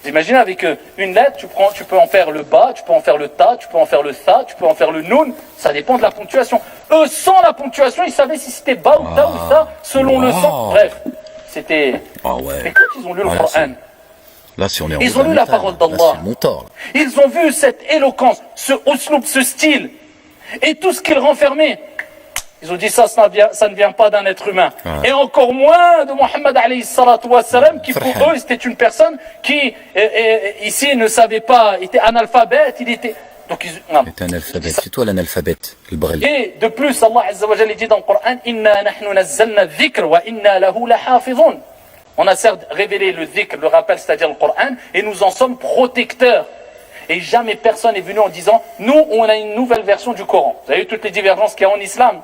Vous imaginez avec une lettre, tu peux en faire le ba, tu peux en faire le ta, tu peux en faire le sa, tu peux en faire le noun, ça dépend de la ponctuation. Eux, sans la ponctuation, ils savaient si c'était ba ou ta ou ça, selon le son. Bref, c'était... Mais quand ils ont lu le Coran, là, si on est ils ont lu la parole d'Allah, ils ont vu cette éloquence, ce usloub, ce style, et tout ce qu'il renfermait. Ils ont dit ça ne vient pas d'un être humain. Et encore moins de Mohammed alayhi salatu wa salam, qui pour eux, c'était une personne qui, ici, ne savait pas, était analphabète, il était... Donc, il était analphabète, c'est toi l'analphabète, le Braille. Et de plus, Allah Azza wa Jalla dit dans le Coran, « Inna nahnu nazzalna dhikr wa inna lahu lahafizun » On a certes révélé le dhikr, le rappel, c'est-à-dire le Coran, et nous en sommes protecteurs. Et jamais personne est venu en disant, nous, on a une nouvelle version du Coran. Vous avez vu toutes les divergences qu'il y a en islam?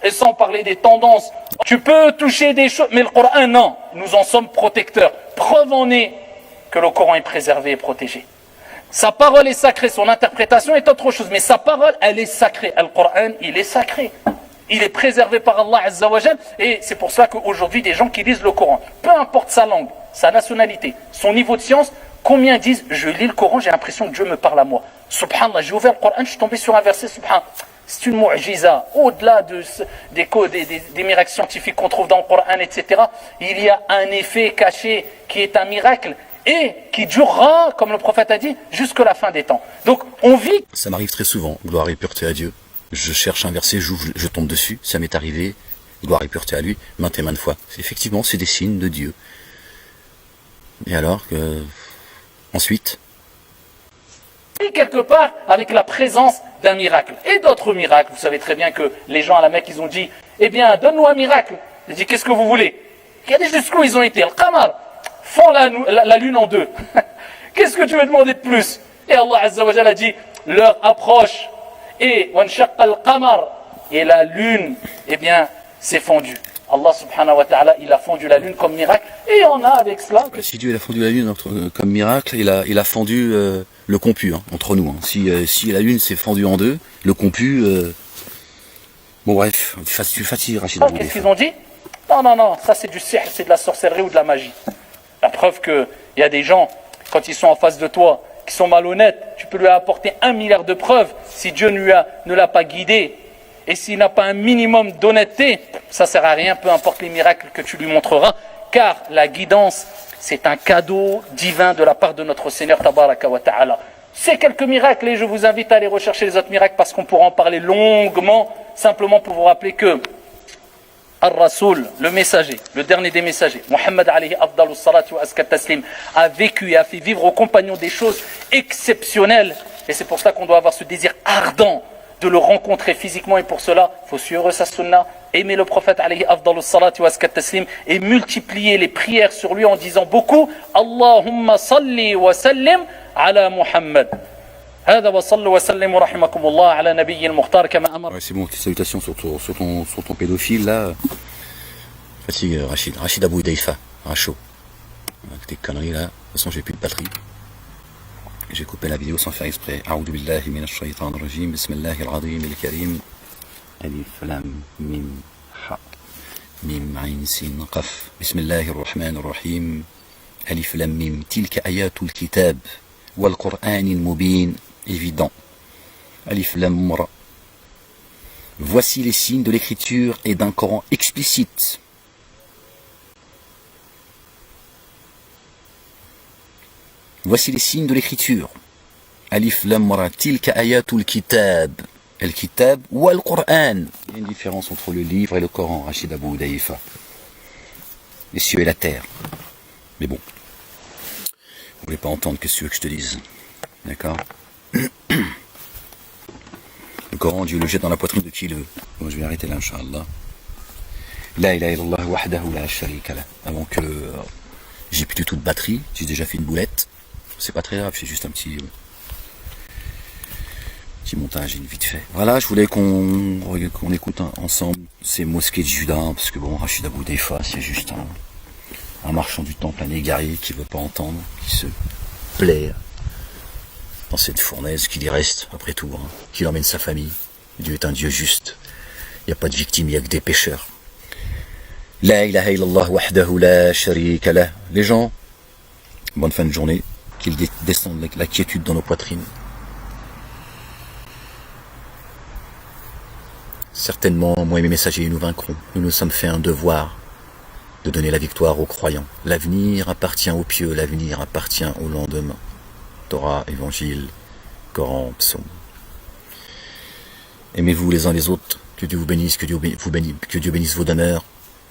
Et sans parler des tendances. Tu peux toucher des choses, mais le Coran, non. Nous en sommes protecteurs. Preuve en est que le Coran est préservé et protégé. Sa parole est sacrée, son interprétation est autre chose. Mais sa parole, elle est sacrée. Le Coran, il est sacré. Il est préservé par Allah Azza wa Jal. Et c'est pour ça qu'aujourd'hui, des gens qui lisent le Coran, peu importe sa langue, sa nationalité, son niveau de science, combien disent, je lis le Coran, j'ai l'impression que Dieu me parle à moi. Subhanallah, j'ai ouvert le Coran, je suis tombé sur un verset, subhanallah. C'est une mu'jiza. Au-delà des miracles scientifiques qu'on trouve dans le Coran, etc., il y a un effet caché qui est un miracle et qui durera, comme le prophète a dit, jusqu'à la fin des temps. Donc, on vit... Ça m'arrive très souvent, gloire et pureté à Dieu. Je cherche un verset, j'ouvre, je tombe dessus, ça m'est arrivé, gloire et pureté à lui, maintes et maintes fois. Effectivement, c'est des signes de Dieu. Et alors que... Ensuite... quelque part avec la présence d'un miracle. Et d'autres miracles. Vous savez très bien que les gens à la Mecque, ils ont dit, eh bien, donne-nous un miracle. Ils ont dit, qu'est-ce que vous voulez? Regardez jusqu'où ils ont été. Al-Qamar, font la lune en deux. Qu'est-ce que tu veux demander de plus? Et Allah Azza wa Jalla a dit, l'heure approche. Et al-Qamar, et la lune, eh bien, s'est fondue. Allah subhanahu wa ta'ala, il a fondu la lune comme miracle. Et on a avec cela... Si Dieu il a fondu la lune comme miracle, il a fondu le compu entre nous. Si la lune s'est fendue en deux, le compu... Bon bref, tu fatigues Rachid. Qu'est-ce qu'ils ont dit? Non, ça c'est du sihr, c'est de la sorcellerie ou de la magie. La preuve qu'il y a des gens, quand ils sont en face de toi, qui sont malhonnêtes, tu peux lui apporter 1 milliard de preuves. Si Dieu ne l'a pas guidé, et s'il n'a pas un minimum d'honnêteté, ça ne sert à rien, peu importe les miracles que tu lui montreras, car la guidance, c'est un cadeau divin de la part de notre Seigneur Tabaraka wa Ta'ala. C'est quelques miracles et je vous invite à aller rechercher les autres miracles parce qu'on pourra en parler longuement, simplement pour vous rappeler que Ar-Rasoul, le messager, le dernier des messagers, Muhammad alayhi afdalus salatu wa askat taslim, a vécu et a fait vivre aux compagnons des choses exceptionnelles. Et c'est pour cela qu'on doit avoir ce désir ardent de le rencontrer physiquement, et pour cela, il faut suivre sa sunna, aimer le prophète alayhi afdalus salatu wa askat taslim et multiplier les prières sur lui en disant beaucoup Allahumma salli wa sallim ala Muhammad. هذا وصلوا وسلموا رحمكم الله على نبي المختار كما أمر. Ouais, c'est bon, salutations sur ton pédophile là. Fatigue Rachid Abou Deifa, à chaud. Avec tes conneries là, de toute façon j'ai plus de batterie. J'ai coupé la vidéo sans faire exprès. A'oudhu billahi minash shaytanir rajim. Bismillahir azim al-karim. Alif lam mim ha. Mim ayn sin qaf. Bismillahir rahmanir rahim. Alif lam mim. Tilka ayatul kitab wal qur'anil mubin. Évident. Alif lam ra. Voici les signes de l'écriture et d'un Coran explicite. Voici les signes de l'écriture. Alif lam ra. Tilka ayatul kitab. El kitab ou al Qur'an. Il y a une différence entre le livre et le Coran, Rachid Abou Deifa. Les cieux et la terre. Mais bon. Vous voulez pas entendre, qu'est-ce que tu veux que je te dise? D'accord? Le Coran, Dieu le jette dans la poitrine de qui il veut. Bon, je vais arrêter là, Inch'Allah. La ilaha illallah wahdahu la sharika lah. Avant que j'ai plus du tout de batterie, j'ai déjà fait une boulette. C'est pas très grave, c'est juste un petit montage, une vite fait. Voilà, je voulais qu'on écoute ensemble ces mosquées de Juda, parce que bon, Rachid Abou Deifa, c'est juste un marchand du temple, un égaré qui veut pas entendre, qui se plaît dans cette fournaise qui y reste, après tout, qui emmène sa famille. Dieu est un Dieu juste. Il n'y a pas de victimes, il n'y a que des pécheurs. La ilaha illallah wahdahu la sharika lah. Les gens, bonne fin de journée, qu'ils descendent la quiétude dans nos poitrines. Certainement, moi et mes messagers, nous vaincrons. Nous nous sommes fait un devoir de donner la victoire aux croyants. L'avenir appartient aux pieux, l'avenir appartient au lendemain. Torah, Évangile, Coran, Psaume. Aimez-vous les uns les autres, que Dieu vous bénisse, que Dieu bénisse vos demeures,